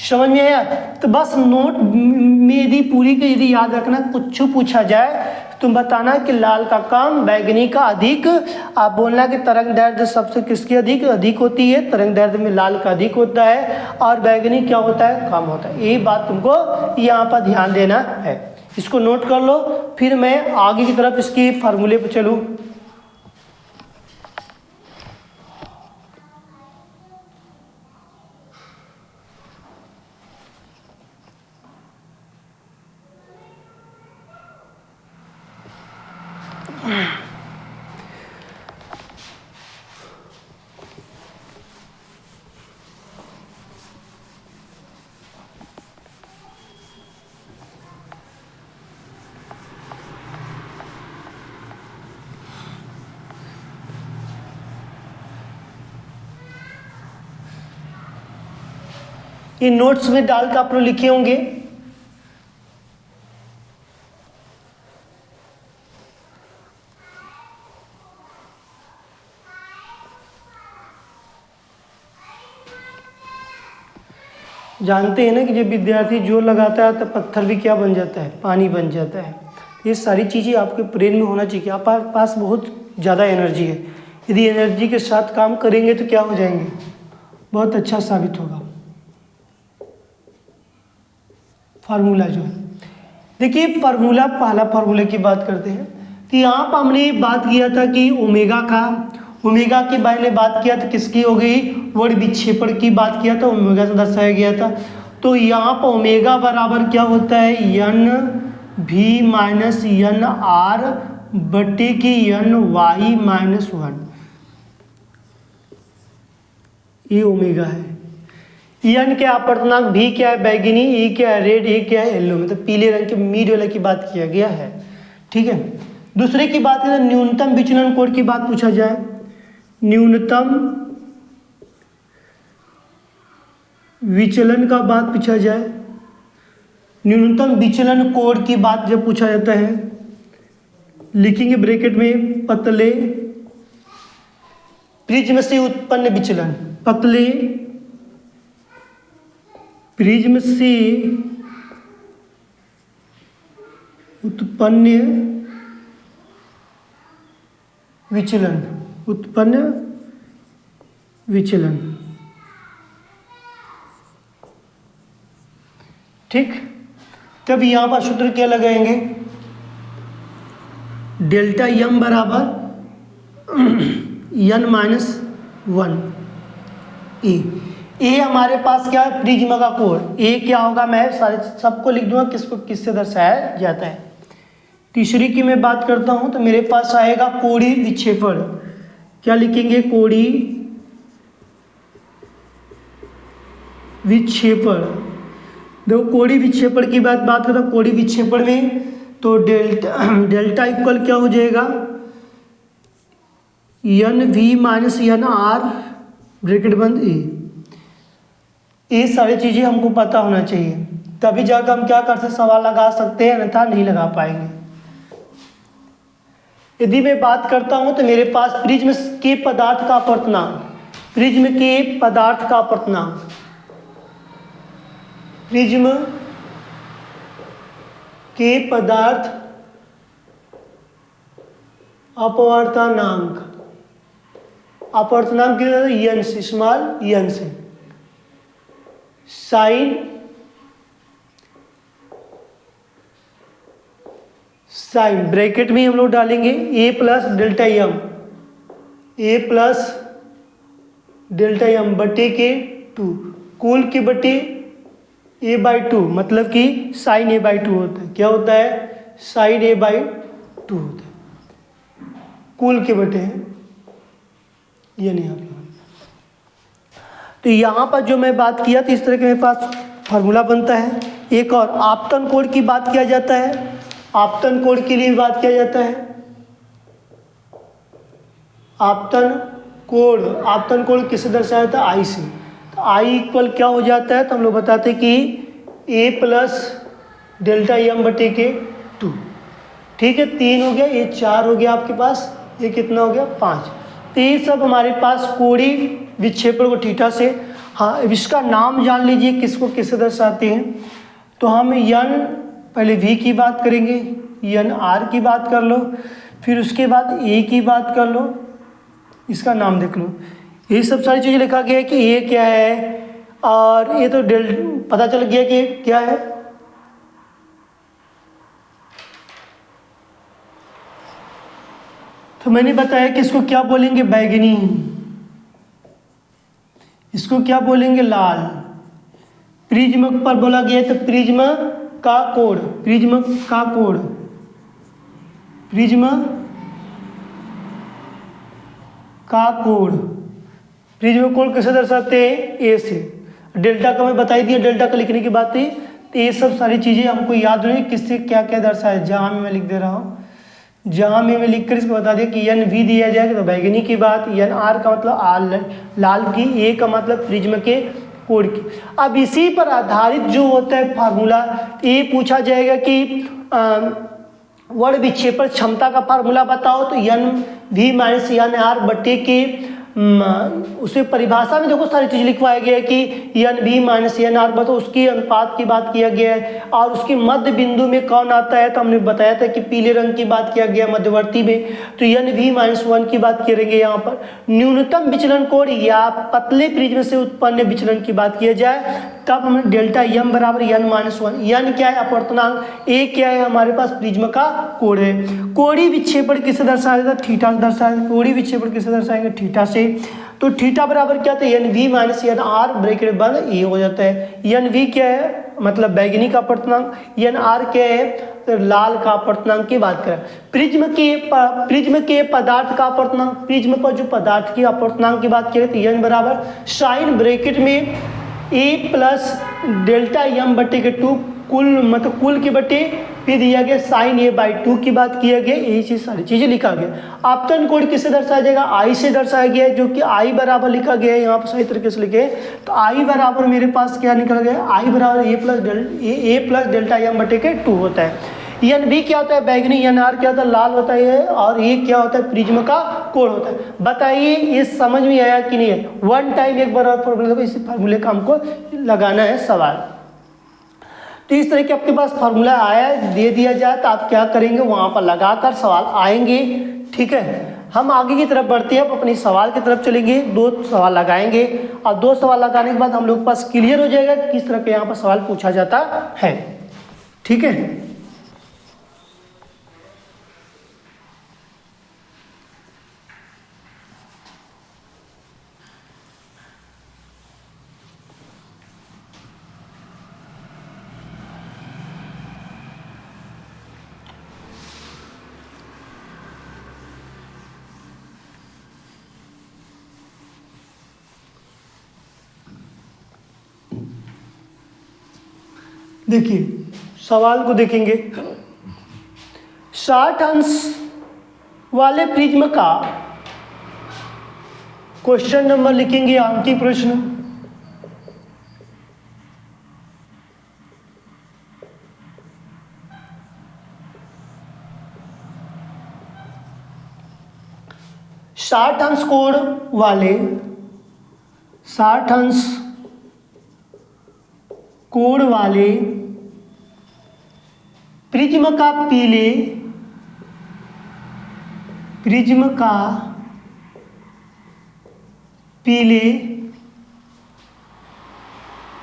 समझ में आया। तो बस नोट में यदि याद रखना, कुछ पूछा जाए तुम बताना कि लाल का कम, बैगनी का अधिक। आप बोलना कि तरंग दैर्घ्य सबसे किसकी अधिक होती है, तरंग दैर्घ्य में लाल का अधिक होता है और बैगनी क्या होता है, कम होता है। यही बात तुमको यहाँ पर ध्यान देना है। इसको नोट कर लो, फिर मैं आगे की तरफ इसकी फार्मूले पर चलूँ। ये नोट्स में डाल कर आप लोग लिखे होंगे। जानते हैं ना कि जब विद्यार्थी जोर लगाता है तो पत्थर भी क्या बन जाता है, पानी बन जाता है। ये सारी चीज़ें आपके ब्रेन में होना चाहिए। आपके पास बहुत ज़्यादा एनर्जी है, यदि एनर्जी के साथ काम करेंगे तो क्या हो जाएंगे, बहुत अच्छा साबित होगा। फार्मूला जो है, देखिए फार्मूला, पहला फार्मूला की बात करते हैं। तो यहाँ पर हमने बात किया था कि ओमेगा के बारे में बात किया था, किसकी हो गई, वर्ग विक्षेपण की बात किया था, ओमेगा से दर्शाया गया था। तो यहाँ पर ओमेगा बराबर क्या होता है, N V minus N R बटे की एन वाई माइनस 1, ये ओमेगा है। एन क्या अपवर्तनांक, भी क्या है बैगनी, ई क्या है रेड, ए क्या है येलो, मतलब पीले रंग के मीड वाले की बात किया गया है। ठीक है, दूसरे की बात करें न्यूनतम विचलन कोण की बात पूछा जाए, न्यूनतम विचलन का बात पूछा जाए, न्यूनतम विचलन कोण की बात जब पूछा जाता है, लिखेंगे ब्रैकेट में पतले प्रिज्म से उत्पन्न विचलन, पतले प्रिज्म से उत्पन्न विचलन, उत्पन्न विचलन। ठीक, तब यहाँ पर सूत्र क्या लगाएंगे, डेल्टा एम बराबर एन माइनस 1 ए हमारे पास क्या है, प्रिज्म का कोण, ए क्या होगा, मैं सारे सबको लिख दूंगा किसको किससे दर्शाया जाता है। तीसरी की मैं बात करता हूं तो मेरे पास आएगा कोणीय विक्षेपण, क्या लिखेंगे, कोणीय विक्षेपण। देखो कोणीय विक्षेपण की बात करता हूँ, कोणीय विक्षेपण में तो डेल्टा इक्वल क्या हो जाएगा, N V minus N R bracket बंद ए। ये सारी चीज़ें हमको पता होना चाहिए, तभी जाकर हम क्या कर सकते, सवाल लगा सकते हैं, अन्यथा नहीं लगा पाएंगे। यदि मैं बात करता हूं तो मेरे पास प्रिज्म के पदार्थ का अपवर्तनांक, प्रिज्म के पदार्थ का अपवर्तनांक, प्रिज्म के पदार्थ अपवर्तनांक, अपवर्तनांक एन से, स्मॉल एन से, साइन ब्रैकेट में हम लोग डालेंगे ए प्लस डेल्टा एम, ए प्लस डेल्टा एम बटे के 2, कुल के बटे ए बाई 2, मतलब कि साइन ए बाई 2 होता है, क्या होता है, साइन ए बाई 2 होता है, कुल के बटे ये नहीं आता। तो यहाँ पर जो मैं बात किया तो इस तरह के मेरे पास फार्मूला बनता है। एक और आपतन कोण की बात किया जाता है, आपतन कोण के लिए बात किया जाता है, आपतन कोण किससे दर्शाया जाता है, आई से। तो आई इक्वल क्या हो जाता है, तो हम लोग बताते हैं कि ए प्लस डेल्टा एम बटे के 2। ठीक है, 3 हो गया, ये 4 हो गया आपके पास, ये कितना हो गया 5। तो ये सब हमारे पास कोणीय विक्षेपण को थीटा से, हाँ इसका नाम जान लीजिए किसको किससे दर्शाते हैं। तो हम एन पहले वी की बात करेंगे, एन आर की बात कर लो, फिर उसके बाद ए की बात कर लो, इसका नाम देख लो, ये सब सारी चीज़ें लिखा गया है कि ए क्या है, और ये तो पता चल गया कि क्या है। तो मैंने बताया कि इसको क्या बोलेंगे, बैगनी, इसको क्या बोलेंगे, लाल। प्रिज्म पर बोला गया तो प्रिज्म का कोण, प्रिज्म का कोण, प्रिज्म का कोण, प्रिज्म कोण कैसे दर्शाते हैं, ए से। डेल्टा का मैं बता ही दिया, डेल्टा का लिखने की बात थी। तो ये सब सारी चीज़ें हमको याद रही किससे क्या क्या दर्शाया, जहाँ में मैं लिख दे रहा हूँ, जहाँ में मैं लिख कर इसको बता दिया कि एन वी दिया जाएगा तो बैगनी की बात, एन आर का मतलब लाल की, ए का मतलब प्रिज्म के कोण की। अब इसी पर आधारित जो होता है फार्मूला, ये पूछा जाएगा कि वर्ग विक्षेपण क्षमता का फार्मूला बताओ, तो N V minus N R बटे के उसमें परिभाषा में देखो सारी चीज़ लिखवाया गया है कि N V minus N R बताओ, उसकी अनुपात की बात किया गया है। और उसके मध्य बिंदु में कौन आता है, तो हमने बताया था कि पीले रंग की बात किया गया मध्यवर्ती में, तो एन वी माइनस 1 की बात करेंगे। यहाँ पर न्यूनतम विचलन कोण या पतले प्रिज्म से उत्पन्न विचलन की बात किया जाए तब हमें डेल्टा यम बराबर n माइनस वन, यन क्या है अपवर्तनांक, ए क्या है हमारे पास प्रिज्म का कोण है। कोणीय विक्षेपण किससे दर्शाया जाता है, थीटा से दर्शाया। कोणीय विक्षेपण किससे दर्शाएंगे, थीटा से। तो थीटा बराबर क्या था, N V minus N R bracket बंद ए हो जाता है। एन वी क्या है मतलब बैगनी का अपवर्तनांक, एन आर क्या है तो लाल का अपवर्तनांक की बात करें। प्रिज्म के पदार्थ का अपवर्तनांक, प्रिज्म पर जो पदार्थ की अपवर्तनांक की बात करें तो एन बराबर साइन ब्रैकेट में ए प्लस डेल्टा एम बटे के 2 कुल मतलब कुल के बटे फिर दिया गया साइन ए बाई 2 की बात किया गया, यही चीज सारी चीजें लिखा गया। आपतन कोण किससे दर्शाया जाएगा, आई से दर्शाया गया है, जो कि आई बराबर लिखा गया है यहाँ पर सही तरीके से लिखे। तो आई बराबर मेरे पास क्या निकल गया, आई बराबर ए प्लस डेल्टा एम बटे के 2 होता है। एन बी क्या होता है बैगनी, एन आर क्या होता है लाल होता है, और ये क्या होता है प्रिज्म का कोण होता है। बताइए ये समझ में आया कि नहीं है। वन टाइम एक बार और फॉर्मूला, इसी फार्मूले का हमको लगाना है सवाल। तो इस तरह के आपके पास फार्मूला आया दे दिया जाए तो आप क्या करेंगे, वहां पर लगाकर सवाल आएंगे। ठीक है, हम आगे की तरफ बढ़ते हैं, अब अपनी सवाल की तरफ चलेंगे। 2 सवाल लगाएंगे और 2 सवाल लगाने के बाद हम लोग के पास क्लियर हो जाएगा किस तरह के यहाँ पर सवाल पूछा जाता है। ठीक है, देखिए सवाल को देखेंगे। 60 अंश वाले प्रिज्म का क्वेश्चन नंबर लिखेंगे, अंकी प्रश्न। साठ अंश कोण वाले 60 अंश कोण वाले प्रिज्म का पीले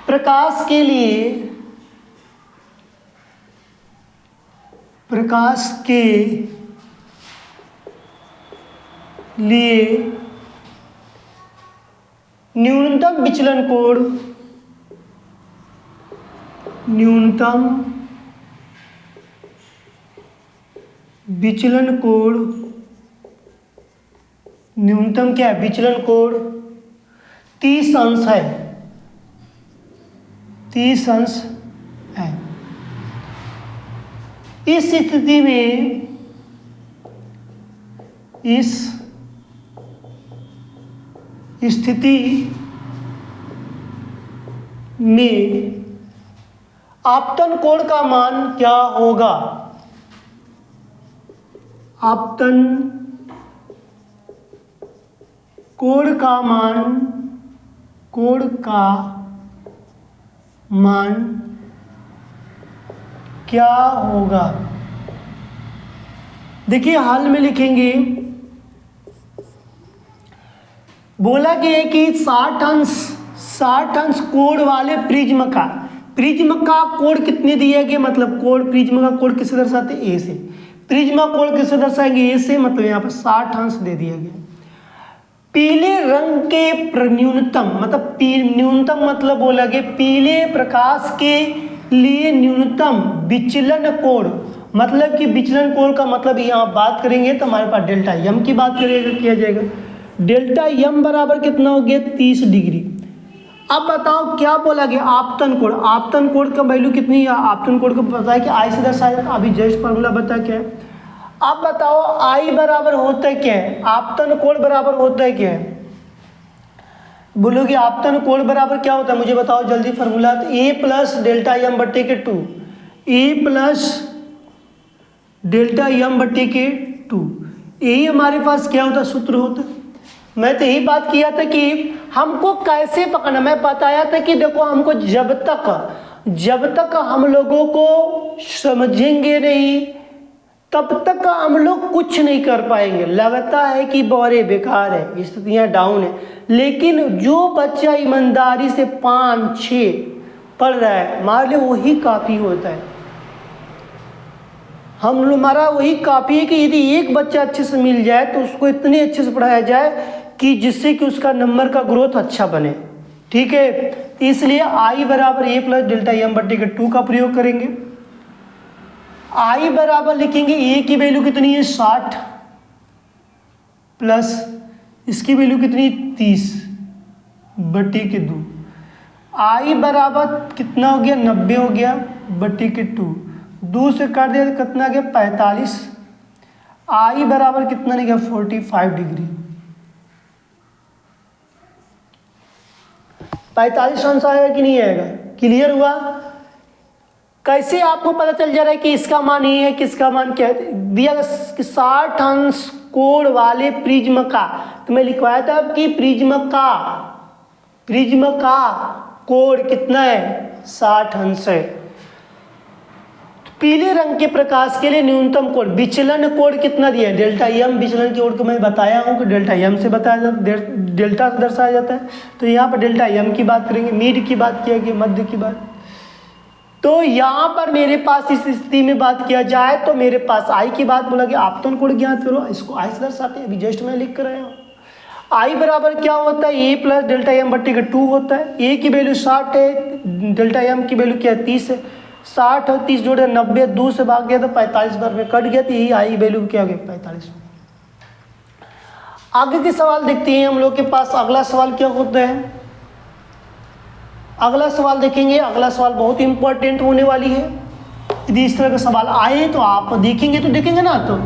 प्रकाश के लिए न्यूनतम विचलन कोण 30 अंश है, 30 अंश है। इस स्थिति में आपतन कोण का मान क्या होगा, आपतन कोण का मान क्या होगा। देखिए हल में लिखेंगे, बोला गया है कि 60 अंश कोण वाले प्रिज्म का कोण कितने दिए गए, मतलब कोण प्रिज्म का कोण किससे दर्शाते हैं, ए से। प्रिज्म का कोण किससे दर्शाएंगे, ए से, मतलब यहाँ पर 60 अंश दे दिया गया। पीले रंग के न्यूनतम मतलब बोला गया पीले प्रकाश के लिए न्यूनतम विचलन कोण, मतलब कि विचलन कोण का मतलब यहाँ बात करेंगे तो हमारे पास डेल्टा यम की बात किया जाएगा। डेल्टा यम बराबर कितना हो गया 30 डिग्री। अब बताओ क्या बोला गया, आपतन कोण का वैल्यू कितनी है, आपतन कोण को पता है कि आई से दर्शाया, अभी जस्ट फॉर्मूला बता क्या है। अब बताओ आई बराबर होता है क्या है, आपतन कोण बराबर होता है क्या है, बोलोगे आपतन कोण बराबर क्या होता है मुझे बताओ जल्दी फॉर्मूला। तो ए प्लस डेल्टा एम बट्टे के 2, ए प्लस डेल्टा एम बट्टे के 2, यही हमारे पास क्या होता सूत्र होता। मैं तो यही बात किया था कि हमको कैसे पकड़ना, मैं बताया था कि देखो हमको जब तक हम लोगों को समझेंगे नहीं तब तक हम लोग कुछ नहीं कर पाएंगे। लगता है कि बड़े बेकार है, स्थितियाँ डाउन है, लेकिन जो बच्चा ईमानदारी से 5, 6 पढ़ रहा है, हमारे लिए वही काफ़ी होता है। हमारा वही काफ़ी है कि यदि एक बच्चा अच्छे से मिल जाए तो उसको इतने अच्छे से पढ़ाया जाए कि जिससे कि उसका नंबर का ग्रोथ अच्छा बने। ठीक है, इसलिए आई बराबर ए प्लस डेल्टा एम बट्टे के 2 का प्रयोग करेंगे। आई बराबर लिखेंगे ए की वैल्यू कितनी है 60 प्लस इसकी वैल्यू कितनी 30 बट्टे के 2। आई बराबर कितना हो गया 90 हो गया बट्टे के 2 से काट दिया तो कितना गया 45। आई बराबर कितना नहीं गया 45 डिग्री। 45 आंसर आएगा कि नहीं आएगा? क्लियर हुआ? कैसे आपको पता चल जा रहा है कि इसका मान ये है, किसका मान क्या है? दिया गया कि 60 अंश कोण वाले प्रिज्म का, तो मैं लिखवाया था कि प्रिज्म का कोण कितना है 60 अंश है। पीले रंग के प्रकाश के लिए न्यूनतम कोण विचलन कोण कितना दिया है डेल्टा एम। विचलन के कोण को मैं बताया हूँ कि डेल्टा एम से बताया जाता, डेल्टा से दर्शाया जाता है। तो यहाँ पर डेल्टा एम की बात करेंगे, मीड की बात किया गया, मध्य की बात। तो यहाँ पर मेरे पास इस स्थिति में बात किया जाए तो मेरे पास आई की बात बोला कि आपतन कोण ज्ञात करो, इसको आई से दर्शाते हैं। अभी जस्ट मैं लिख कर आया हूँ। आई बराबर क्या होता है ए प्लस डेल्टा एम बट्टे का 2 होता है। ए की वैल्यू 60 है, डेल्टा एम की वैल्यू क्या है 30 है। 60 और 30 जोड़े 90, 2 से भाग गया तो 45 बार में कट गया, तो यही आई वैल्यू क्या हो गया 45। आगे के सवाल देखते हैं हम लोग के पास। अगला सवाल क्या होता है? अगला सवाल देखेंगे। अगला सवाल बहुत इंपॉर्टेंट होने वाली है। यदि इस तरह का सवाल आए तो आप देखेंगे ना, तो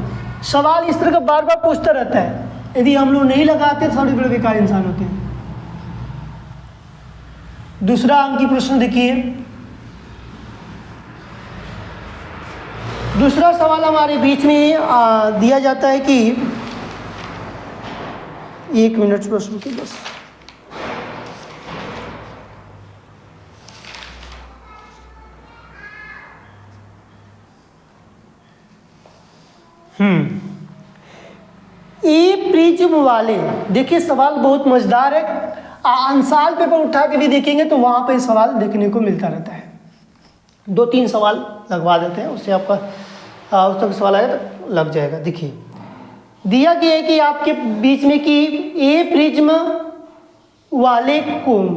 सवाल इस तरह का बार बार पूछता रहता है। यदि हम लोग नहीं लगाते तो थोड़े बड़े बेकार इंसान होते हैं। दूसरा अंक की प्रश्न देखिए। दूसरा सवाल हमारे बीच में दिया जाता है कि 1 मिनट प्रश्न के बस। ए प्रिज्म वाले, देखिए सवाल बहुत मजेदार है। अंसाल पेपर उठा के भी देखेंगे तो वहां पे सवाल देखने को मिलता रहता है। 2-3 सवाल लगवा देते हैं, उससे आपका उस तक सवाल आएगा तो लग जाएगा। देखिए दिया गया है कि आपके बीच में कि ए प्रिज्म वाले कोण,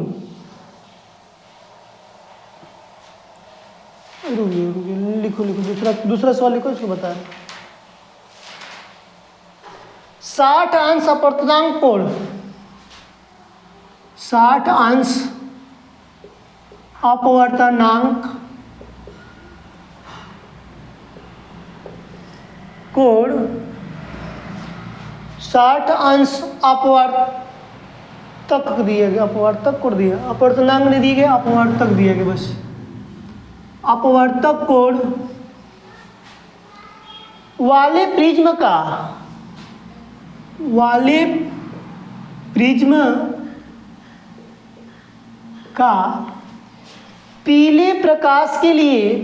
लिखो दूसरा सवाल लिखो, इसको बता रहे 60 अंश अपवर्तनांक कोण, 60 अंश अपवर्तनांक कोण, 60 अंश अपवर्तक दिया गया, अपवर्तक कोण दिया, अपवर्तनांक नहीं दिए गए, अपवर्तक दिया गया बस। अपवर्तक कोण वाले प्रिज्म का पीले प्रकाश के लिए,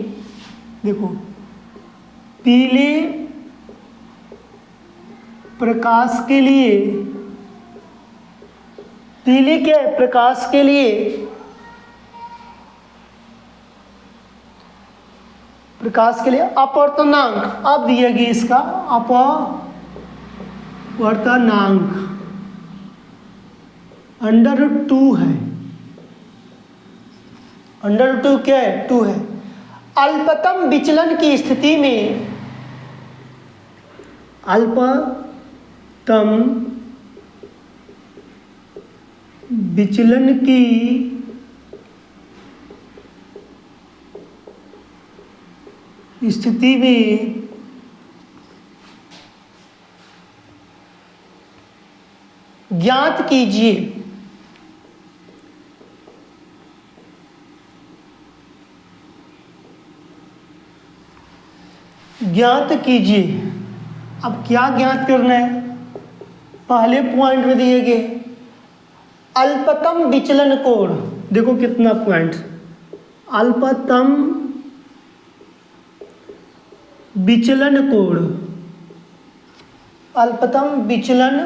देखो पीले प्रकाश के लिए, पीले क्या है प्रकाश के लिए, प्रकाश के लिए अपवर्तनांक, अब दिया गया इसका अपवर्तनांक √2 है। √2 क्या है 2 है। अल्पतम विचलन की स्थिति में, अल्पतम विचलन की स्थिति में ज्ञात कीजिए अब क्या ज्ञात करना है? पहले पॉइंट में दिए गए अल्पतम विचलन कोण, देखो कितना पॉइंट, अल्पतम विचलन कोण, अल्पतम विचलन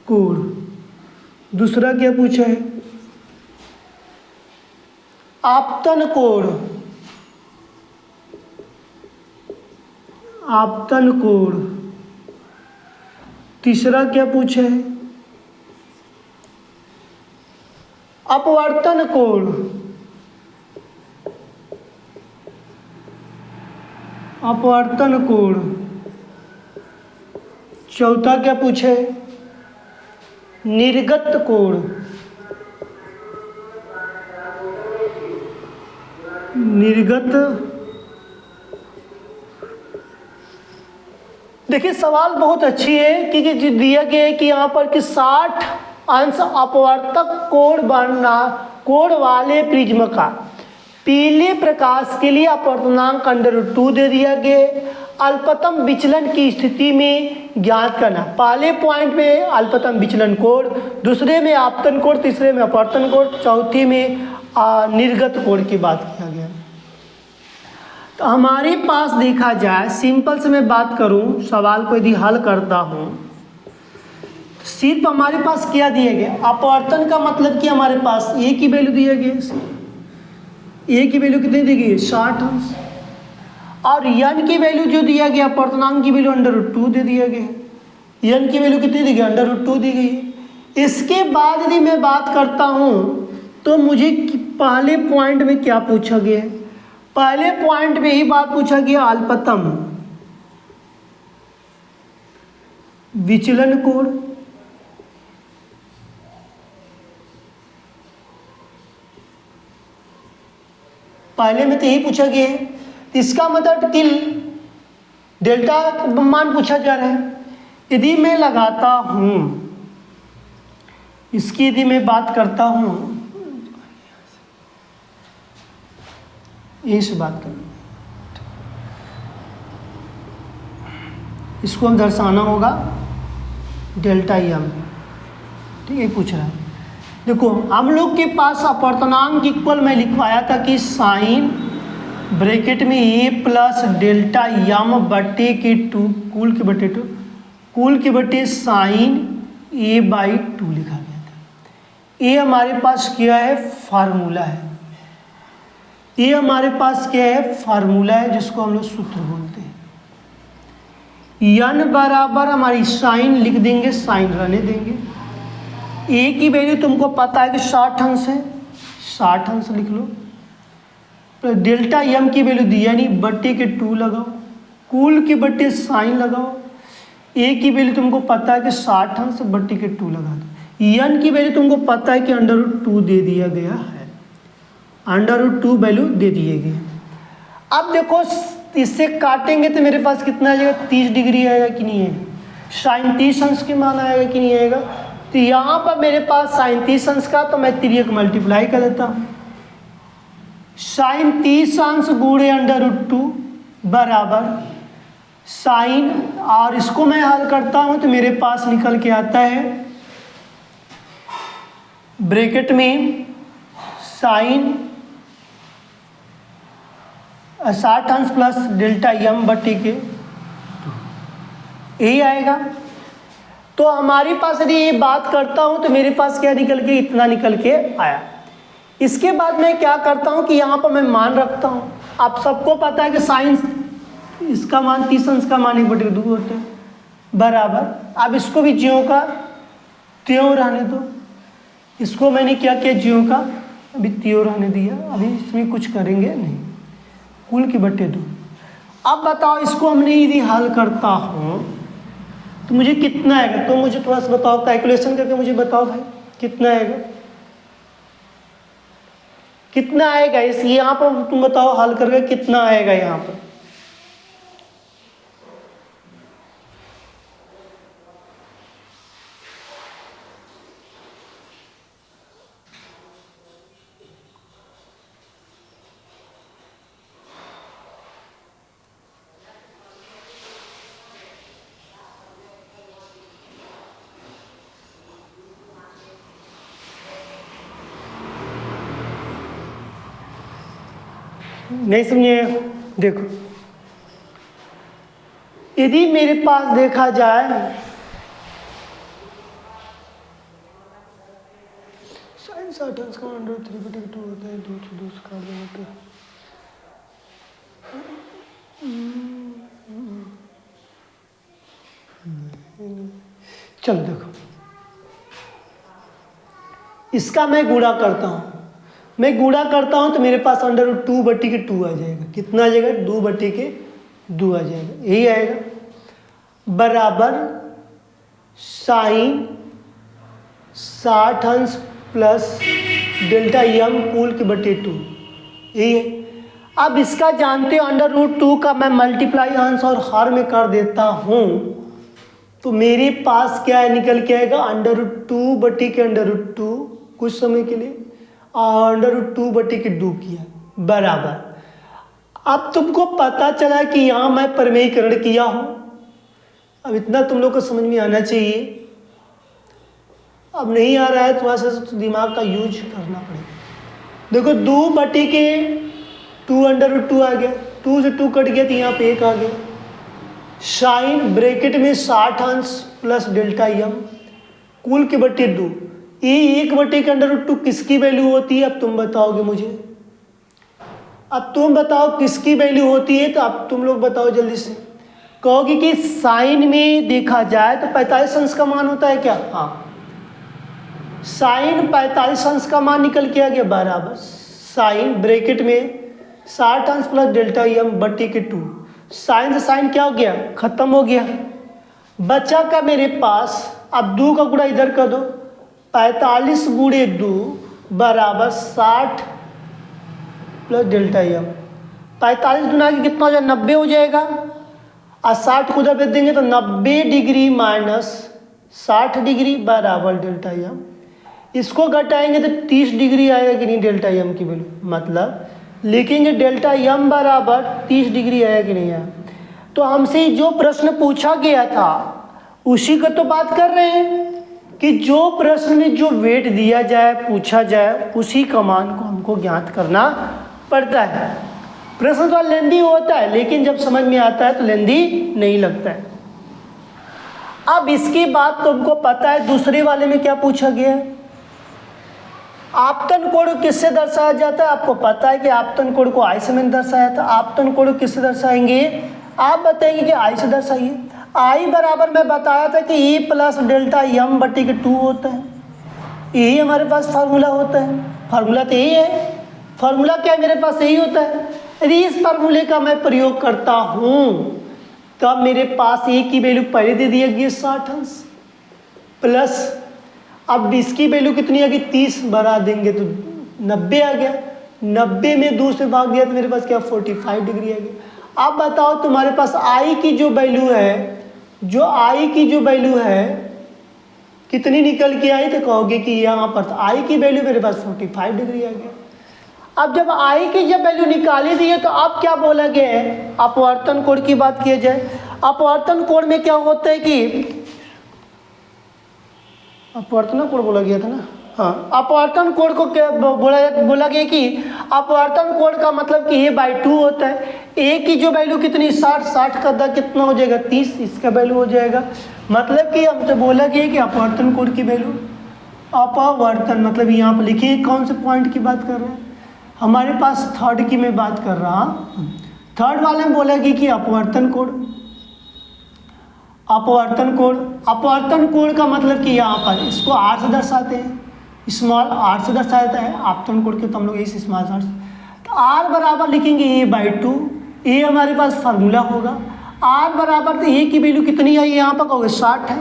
कोण। दूसरा क्या पूछा है? आपतन कोण, आपतन कोण। तीसरा क्या पूछा है? अपवर्तन कोण, अपवर्तन कोण। चौथा क्या पूछे? निर्गत कोण, निर्गत। देखिए सवाल बहुत अच्छी है क्योंकि दिया गया है कि यहाँ पर कि 60 अंश अपवर्तक कोण बनना, कोण वाले प्रिज्म का पीले प्रकाश के लिए अपवर्तनांक √2 दे दिया गया। अल्पतम विचलन की स्थिति में ज्ञात करना, पहले पॉइंट में अल्पतम विचलन कोण, दूसरे में आपतन कोण, तीसरे में अपवर्तन कोण, चौथी में निर्गत कोण की बात किया गया। तो हमारे पास देखा जाए, सिंपल से मैं बात करूं, सवाल को यदि हल करता हूं, सिर्फ हमारे पास क्या दिया गया? अपवर्तन का मतलब कि हमारे पास ए की वैल्यू दिया गया, ए की वैल्यू कितनी दी गई? 60 अंश। और यन की वैल्यू जो दिया गया, अपवर्तनांक की वैल्यू √2 दे दिया गया। यन की वैल्यू कितनी दी गई? √2 दी गई। इसके बाद यदि मैं बात करता हूं तो मुझे पहले पॉइंट में क्या पूछा गया है? पहले पॉइंट में ही बात पूछा गया अल्पतम विचलन कोण, पहले में तो यही पूछा गया है। इसका मतलब कि डेल्टा मान पूछा जा रहा है। यदि मैं लगाता हूं, इसकी यदि मैं बात करता हूं, यही से बात करें, इसको हम दर्शाना होगा डेल्टा एम, ठीक है, पूछ रहा है। देखो हम लोग के पास अपवर्तनांक इक्वल मैं लिखवाया था कि साइन ब्रैकेट में ए प्लस डेल्टा एम बटे के 2 कुल के बटे 2 कुल के बटे साइन ए बाई 2 लिखा गया था। ये हमारे पास क्या है? फार्मूला है। ये हमारे पास क्या है? फार्मूला है, जिसको हम लोग सूत्र बोलते हैं। यन बराबर हमारी साइन लिख देंगे, साइन रहने देंगे। ए की वैल्यू तुमको पता है कि 60 अंश है, 60 अंश लिख लो। तो डेल्टा एम की वैल्यू दिया नहीं, बट्टे के 2 लगाओ, कुल के बट्टे साइन लगाओ। ए की वैल्यू तुमको पता है कि 60 अंश, बट्टे के 2 लगा दो। एन की वैल्यू तुमको पता है कि √2 दे दिया गया है, √2 वैल्यू दे दिए गए। अब देखो इससे काटेंगे तो मेरे पास कितना आ जाएगा? 30 डिग्री आएगा कि नहीं आएगा? साइन 30 अंश के मान आएगा कि नहीं आएगा? तो यहाँ पर मेरे पास साइन 30 अंश का, तो मैं 3 मल्टीप्लाई कर देता हूँ। साइन 30 अंश गुणे √2 बराबर साइन, और इसको मैं हल करता हूँ तो मेरे पास निकल के आता है ब्रैकेट में साइन 60 अंश प्लस डेल्टा एम बटे के 2, यही आएगा। तो हमारे पास यदि ये बात करता हूँ तो मेरे पास क्या निकल के? इतना निकल के आया। इसके बाद मैं क्या करता हूँ कि यहाँ पर मैं मान रखता हूँ। आप सबको पता है कि साइन इसका मान 30 अंश का मान 1/2 होता है, बराबर। अब इसको भी ज्यों का त्यों रहने दो। इसको मैंने क्या किया? ज्यों का अभी त्यों रहने दिया, अभी इसमें कुछ करेंगे नहीं। कुल के बटे 2। अब बताओ इसको हमने यदि हल करता हूँ तो मुझे कितना आएगा? तो मुझे थोड़ा सा बताओ, कैलकुलेशन करके मुझे बताओ भाई, कितना आएगा? कितना आएगा इस यहाँ पर? तुम बताओ हल करके कितना आएगा यहाँ पर? नहीं समझे? देखो यदि मेरे पास देखा जाए साइन 60 अंश का अंडर 3/2 होता है, 2 से 2 से काट देना तो चलो देखो, इसका मैं गुणा करता हूँ, मैं गुणा करता हूँ तो मेरे पास अंडर रूट 2/2 आ जाएगा। कितना आ जाएगा? 2/2 आ जाएगा, यही आएगा, बराबर साइन 60 अंश प्लस डेल्टा यम पूल के बटे 2, यही है। अब इसका जानते हो अंडर रूट 2 का मैं मल्टीप्लाई अंश और हर में कर देता हूँ, तो मेरे पास क्या है, निकल के आएगा अंडर रूट 2 अंडर रूट 2 कुछ समय के लिए, और अंडर रूट 2/2 किया, बराबर। अब तुमको पता चला कि यहाँ मैं प्रमेयीकरण किया हूँ। अब इतना तुम लोग को समझ में आना चाहिए। अब नहीं आ रहा है, थोड़ा सा दिमाग का यूज करना पड़ेगा। देखो 2/2 अंडर रूट 2 आ गया, 2 से 2 कट गया तो यहाँ पे 1 आ गया, साइन ब्रैकेट में 60 अंश प्लस डेल्टा यम कुल के बटे 2। ये 1/2 अंडर रूट 2 किसकी वैल्यू होती है? अब तुम बताओगे मुझे, अब तुम बताओ किसकी वैल्यू होती है, तो अब तुम लोग बताओ जल्दी से। कहोगे कि साइन में देखा जाए तो 45 अंश का मान होता है क्या? हाँ, साइन 45 अंश का मान निकल के आ गया, बराबर साइन ब्रैकेट में 60 अंश प्लस डेल्टा यम बटे के 2। साइन से साइन क्या हो गया? खत्म हो गया। बचा का मेरे पास, अब 2 का गुणा इधर कर दो, 45 गुणे 2 बराबर 60 प्लस डेल्टा यम। 45 गुना के कितना हो जाएगा? 90 हो जाएगा, और 60 को उधर भेज देंगे तो 90 डिग्री माइनस 60 डिग्री बराबर डेल्टा यम। इसको घटाएंगे तो 30 डिग्री आएगा कि नहीं डेल्टा यम की वैल्यू, मतलब लिखेंगे डेल्टा यम बराबर 30 डिग्री आएगा कि नहीं आया। तो हमसे जो प्रश्न पूछा गया था उसी का तो बात कर रहे हैं कि जो प्रश्न में जो वेट दिया जाए, पूछा जाए, उसी का मान को हमको ज्ञात करना पड़ता है। प्रश्न तो लेंदी होता है, लेकिन जब समझ में आता है तो लेंदी नहीं लगता है। अब इसकी बात तुमको पता है, दूसरे वाले में क्या पूछा गया है? आपतन कोण किससे दर्शाया जाता है? आपको पता है कि आपतन कोण को आई से मैंने दर्शाया था। आपतन कोण किससे दर्शाएंगे? आप बताएंगे कि आई से दर्शाइए। आई बराबर मैं बताया था कि ई प्लस डेल्टा यम बटे के 2 होता है, यही हमारे पास फार्मूला होता है। फार्मूला तो यही है, फार्मूला क्या मेरे पास यही होता है। यदि इस फार्मूले का मैं प्रयोग करता हूँ तब मेरे पास ए की वैल्यू पहले दे दिया गया 60 अंश प्लस, अब इसकी वैल्यू कितनी आ गई? 30 बढ़ा देंगे तो 90 आ गया, 90 में 2 से भाग दिया तो मेरे पास क्या 45 डिग्री आ गया। अब बताओ तुम्हारे पास आई की जो वैल्यू है, जो आई की जो वैल्यू है कितनी निकल के आई? तो कहोगे कि यहाँ पर आई की वैल्यू मेरे पास 45 डिग्री आ गया। अब जब आई की जब वैल्यू निकाली दी है तो अब क्या बोला गया है? अपवर्तन कोण की बात किया जाए। अपवर्तन कोण में क्या होता है कि अपवर्तन कोण बोला गया था ना, हाँ, अपवर्तन कोण को क्या बोला गया कि अपवर्तन कोण का मतलब कि a/2 होता है। a की जो वैल्यू कितनी 60 का दा कितना हो जाएगा 30, इसका वैल्यू हो जाएगा। मतलब कि हमसे बोला गया कि अपवर्तन कोण की वैल्यू, अपवर्तन मतलब यहाँ पर लिखिए कौन से पॉइंट की बात कर रहे हैं, हमारे पास थर्ड की मैं बात कर रहा हूँ। थर्ड वाले में बोला गया कि अपवर्तन कोण, अपवर्तन कोण, अपवर्तन कोण का मतलब कि यहाँ पर इसको r से दर्शाते हैं, स्मॉल r से दर्शाता है आपतन कोण के, तो हम लोग इस स्मॉल r से, तो r बराबर लिखेंगे a/2। a हमारे पास फार्मूला होगा, r बराबर तो a की वैल्यू कितनी आई यहाँ पर कहोगे 60 है,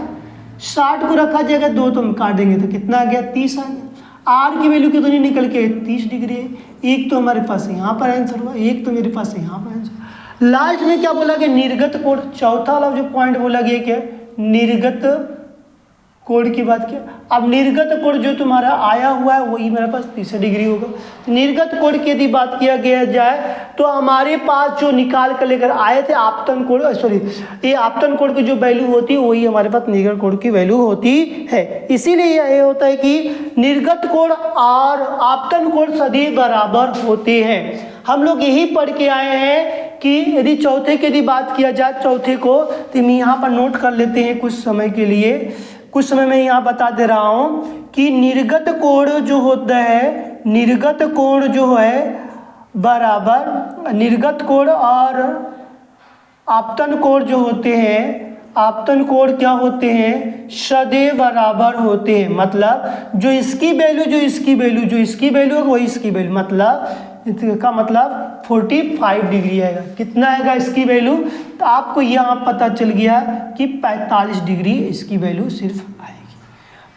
60 को रखा जाएगा 2 तो हम काट देंगे तो कितना आ गया 30 आ गया। r की वैल्यू कितनी निकल के 30 डिग्री है। एक तो हमारे पास यहाँ पर आंसर हुआ, एक तो मेरे पास यहाँ पर आंसर। लास्ट में क्या बोला गया? निर्गत कोण। चौथा वाला जो पॉइंट बोला गया क्या? निर्गत कोण की बात किया। अब निर्गत कोण जो तुम्हारा आया हुआ है वही मेरे पास 30 डिग्री होगा। निर्गत कोण की यदि बात किया गया जाए तो हमारे पास जो निकाल कर लेकर आए थे आपतन कोण, सॉरी ये आपतन कोण की जो वैल्यू होती है वही हमारे पास निर्गत कोण की वैल्यू होती है। इसीलिए ये होता है कि निर्गत कोण और आपतन कोण सदैव बराबर होते हैं। हम लोग यही पढ़ के आए हैं कि यदि चौथे की यदि बात किया जाए, चौथे को तो हम यहाँ पर नोट कर लेते हैं कुछ समय के लिए, कुछ समय में यहाँ बता दे रहा हूँ कि निर्गत कोण जो होता है, निर्गत कोण जो है बराबर निर्गत कोण और आपतन कोण जो होते हैं, आपतन कोण क्या होते हैं, सदैव बराबर होते हैं। मतलब जो इसकी वैल्यू जो इसकी वैल्यू जो इसकी वैल्यू है वही इसकी वैल्यू, मतलब इसका मतलब 45 डिग्री आएगा। कितना आएगा इसकी वैल्यू, तो आपको यहाँ पता चल गया कि 45 डिग्री इसकी वैल्यू सिर्फ आएगी।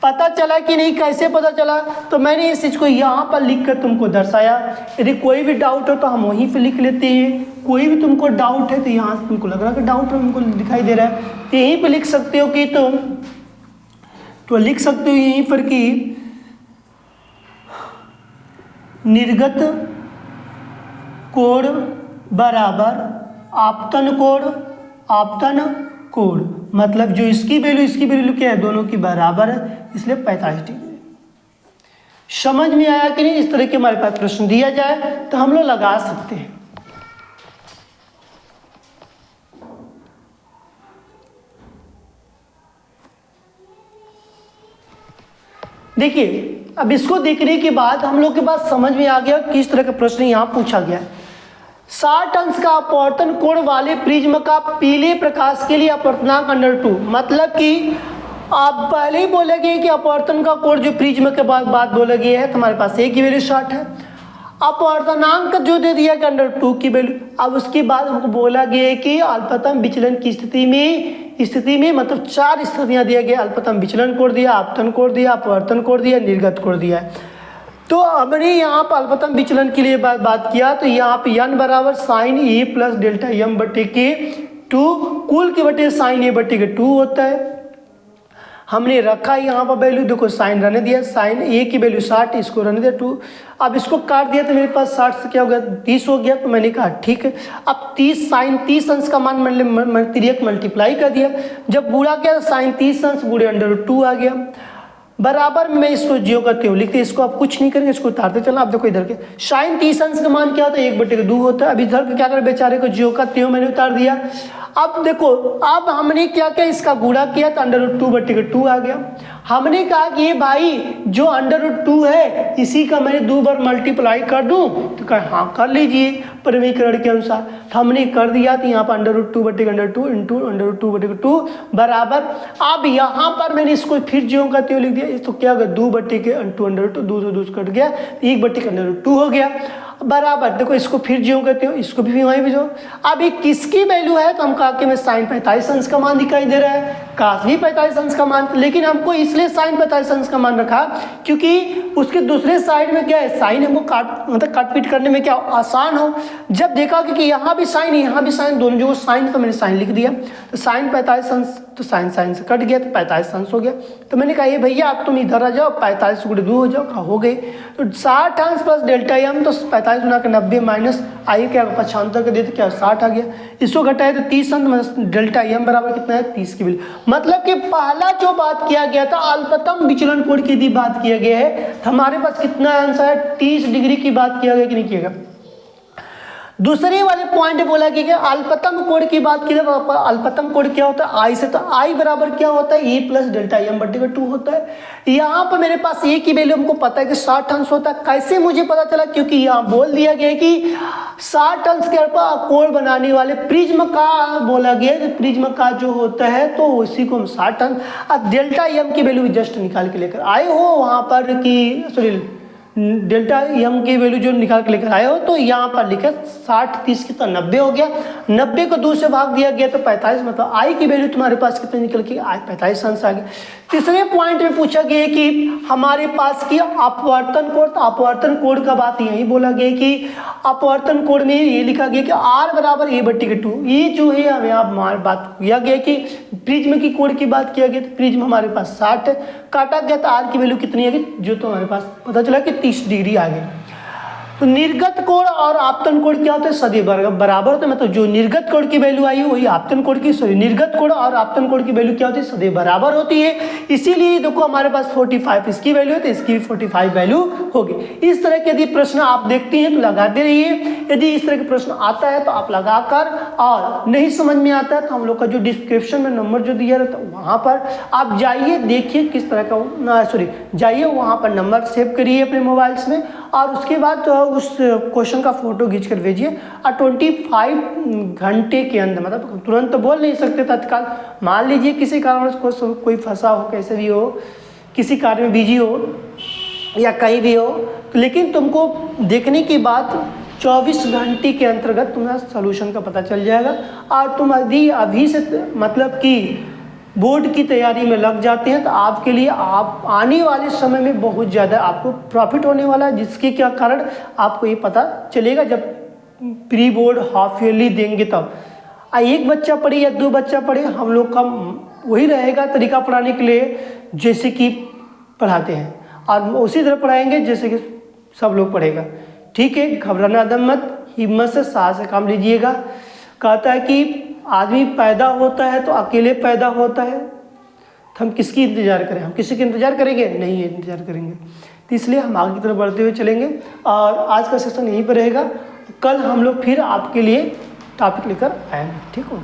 पता चला कि नहीं, कैसे पता चला, तो मैंने इस चीज़ को यहाँ पर लिख कर तुमको दर्शाया। यदि कोई भी डाउट हो तो हम वहीं पे लिख लेते हैं। कोई भी तुमको डाउट है तो यहाँ से तुमको लग रहा है कि डाउट तुमको दिखाई दे रहा है तो यहीं पे लिख सकते हो कि तुम तो लिख सकते हो यहीं पर कि निर्गत कोण बराबर आपतन कोण, आपतन कोण मतलब जो इसकी वैल्यू क्या है, दोनों की बराबर है, इसलिए 45 डिग्री। समझ में आया कि नहीं। इस तरह के हमारे पास प्रश्न दिया जाए तो हम लोग लगा सकते हैं। देखिए अब इसको देखने के बाद हम लोग के पास समझ में आ गया किस तरह का प्रश्न यहाँ पूछा गया है। 60 अंश का अपवर्तन कोण वाले प्रिज्म का पीले प्रकाश के लिए अपवर्तनांक √2, मतलब कि आप पहले ही बोलेंगे कि अपवर्तन का कोण जो प्रिज्म के बाद बात बोले गए है तो हमारे पास एक की वैल्यू 60 है, अपवर्तनांक जो दे दिया गया √2 की वैल्यू। अब उसके बाद हमको बोला गया कि अल्पतम विचलन की स्थिति में मतलब 4 स्थितियाँ दिया गया, अल्पतम विचलन कोण दिया, आपतन कोण दिया, अपवर्तन कोण दिया, निर्गत कोण दिया है। तो हमने यहाँ पर अल्पतम विचलन के लिए बात किया तो यहाँ पे n बराबर साइन ए प्लस डेल्टा एम बटे के 2 कुल के बटे साइन ए बटे के 2 होता है। हमने रखा यहाँ पर वैल्यू, देखो साइन रहने दिया, साइन ए की वैल्यू 60, इसको रहने दिया 2। अब इसको काट दिया तो मेरे पास 60 से क्या हो गया 30 हो गया। तो मैंने कहा ठीक है, अब 30 साइन 30 अंश का मान 3 मल्टीप्लाई कर दिया, जब बुरा किया साइन 30 अंश बुरे √2 आ गया। बराबर में मैं इसको जियो करते हूँ लिखते, इसको आप कुछ नहीं करेंगे, इसको उतारते चलना। आप देखो इधर के साइन 30 अंश का मान क्या होता है 1/2 होता है। अब इधर के क्या करें, बेचारे को जियो करते हो मैंने उतार दिया। अब देखो अब हमने क्या किया, इसका गुणा किया तो √2/2 आ गया। हमने कहा कि ये भाई जो √2 है इसी का मैं 2 बार मल्टीप्लाई कर दूं, तो कहा हाँ कर लीजिए परिमीकरण के अनुसार। तो हमने कर दिया तो यहाँ पर √2/2 इंटू √2/2 बराबर। अब यहाँ पर मैंने इसको फिर ज्यों का त्यों लिख दिया, तो क्या होगा 2/2 2 कट गया, 1/2 हो गया बराबर। देखो इसको फिर ज्यों करते हो, इसको भी वहीं भी जो। अब ये किसकी वैल्यू है, तो हम कहा कि मैं साइन 45 अंश का मान दिखाई दे रहा है, काश भी 45 अंश का मान, लेकिन हमको इसलिए साइन 45 अंश का मान रखा क्योंकि उसके दूसरे साइड में क्या है, साइन हमको काट पीट करने में क्या आसान हो। जब देखा कि यहाँ भी साइन यहाँ भी साइन, दोनों जो साइन, तो मैंने साइन लिख दिया। तो साइन 45 अंश, तो साइन से कट गया तो 45 अंश हो गया। तो मैंने कहा ये भैया आप तुम इधर आ जाओ, 45 × 2 हो जाओ, कहा हो गए। तो 60 अंश प्लस डेल्टा एम, तो 45 गुना के 90 माइनस आइए क्या 75 का देते क्या 60 आ गया। इसको घटाए तो 30 अंश डेल्टा एम बराबर कितना है 30 की वैल्यू। मतलब कि पहला जो बात किया गया था अल्पतम विचलन कोण की यदि बात किया गया है तो हमारे पास कितना आंसर है 30 डिग्री की बात किया गया कि नहीं किया गया। दूसरे वाले पॉइंट बोला कि अल्पतम कोण की बात की, अल्पतम कोण क्या होता है आई से, तो आई बराबर क्या होता है ए प्लस डेल्टा एम बटे का 2 होता है। यहाँ पर मेरे पास ए की वैल्यू हमको पता है कि 60 अंश होता है। कैसे मुझे पता चला, क्योंकि यहाँ बोल दिया गया कि 60 अंश के कोण बनाने वाले प्रिज्म का बोला गया कि प्रिज्म का जो होता है तो उसी को हम 60 अंश, अब डेल्टा एम की वैल्यू जस्ट निकाल के लेकर आए हो वहाँ पर कि सॉरी डेल्टा एम की वैल्यू जो निकाल के लेकर आए हो, तो यहाँ पर लिखा 60 30 कितना 90 हो गया, 90 को 2 से भाग दिया गया तो 45, मतलब आई की वैल्यू तुम्हारे पास कितने निकल के आई 45 अंश आ गया। तीसरे पॉइंट में पूछा गया कि हमारे पास की अपवर्तन कोण, तो अपवर्तन कोण का बात यही बोला गया कि अपवर्तन कोण में ये लिखा गया कि r बराबर a/2। ये जो है हमें आप बात किया गया कि प्रिज्म की कोण की बात किया गया, तो प्रिज्म हमारे पास 60 काटा गया तो r की वैल्यू कितनी है जो तो हमारे पास पता चला कि 30 डिग्री आ गई। तो निर्गत कोण और आपतन कोण क्या होता है सदैव बराबर होता है, मतलब जो निर्गत कोण की वैल्यू आई है वही आपतन कोण की, सॉरी निर्गत कोण और आपतन कोण की वैल्यू क्या होती है सदैव बराबर होती है। इसीलिए देखो हमारे पास 45 इसकी वैल्यू है तो इसकी भी 45 वैल्यू होगी। इस तरह के यदि प्रश्न आप देखते हैं तो लगाते रहिए, यदि इस तरह के प्रश्न आता है तो आप लगाकर और नहीं समझ में आता है तो हम लोग का जो डिस्क्रिप्शन में नंबर जो दिया रहता है वहाँ पर आप जाइए, देखिए किस तरह का जाइए वहाँ पर नंबर सेव करिए अपने मोबाइल्स में और उसके बाद उस क्वेश्चन का फ़ोटो खींच कर भेजिए और 25 घंटे के अंदर, मतलब तुरंत तो बोल नहीं सकते तत्काल, मान लीजिए किसी कारणवश कोई फंसा हो, कैसे भी हो, किसी कार्य में बिजी हो या कहीं भी हो, लेकिन तुमको देखने के बाद 24 घंटे के अंतर्गत तुम्हारा सलूशन का पता चल जाएगा और तुम अभी से मतलब कि बोर्ड की तैयारी में लग जाते हैं तो आपके लिए आप आने वाले समय में बहुत ज़्यादा आपको प्रॉफिट होने वाला है, जिसके क्या कारण आपको ये पता चलेगा जब प्री बोर्ड हाफ ईयरली देंगे तब। एक बच्चा पढ़े या 2 बच्चा पढ़े, हम लोग का वही रहेगा तरीका पढ़ाने के लिए जैसे कि पढ़ाते हैं और उसी तरह पढ़ाएंगे जैसे कि सब लोग पढ़ेगा। ठीक है, घबराना दम मत, हिम्मत से साहस से काम लीजिएगा। कहता है कि आदमी पैदा होता है तो अकेले पैदा होता है, तो हम किसकी इंतज़ार करें? हम किसी की इंतज़ार करेंगे? नहीं इंतज़ार करेंगे। तो इसलिए हम आगे की तरफ बढ़ते हुए चलेंगे और आज का सेशन यहीं पर रहेगा। कल हम लोग फिर आपके लिए टॉपिक लेकर आएंगे। ठीक हो?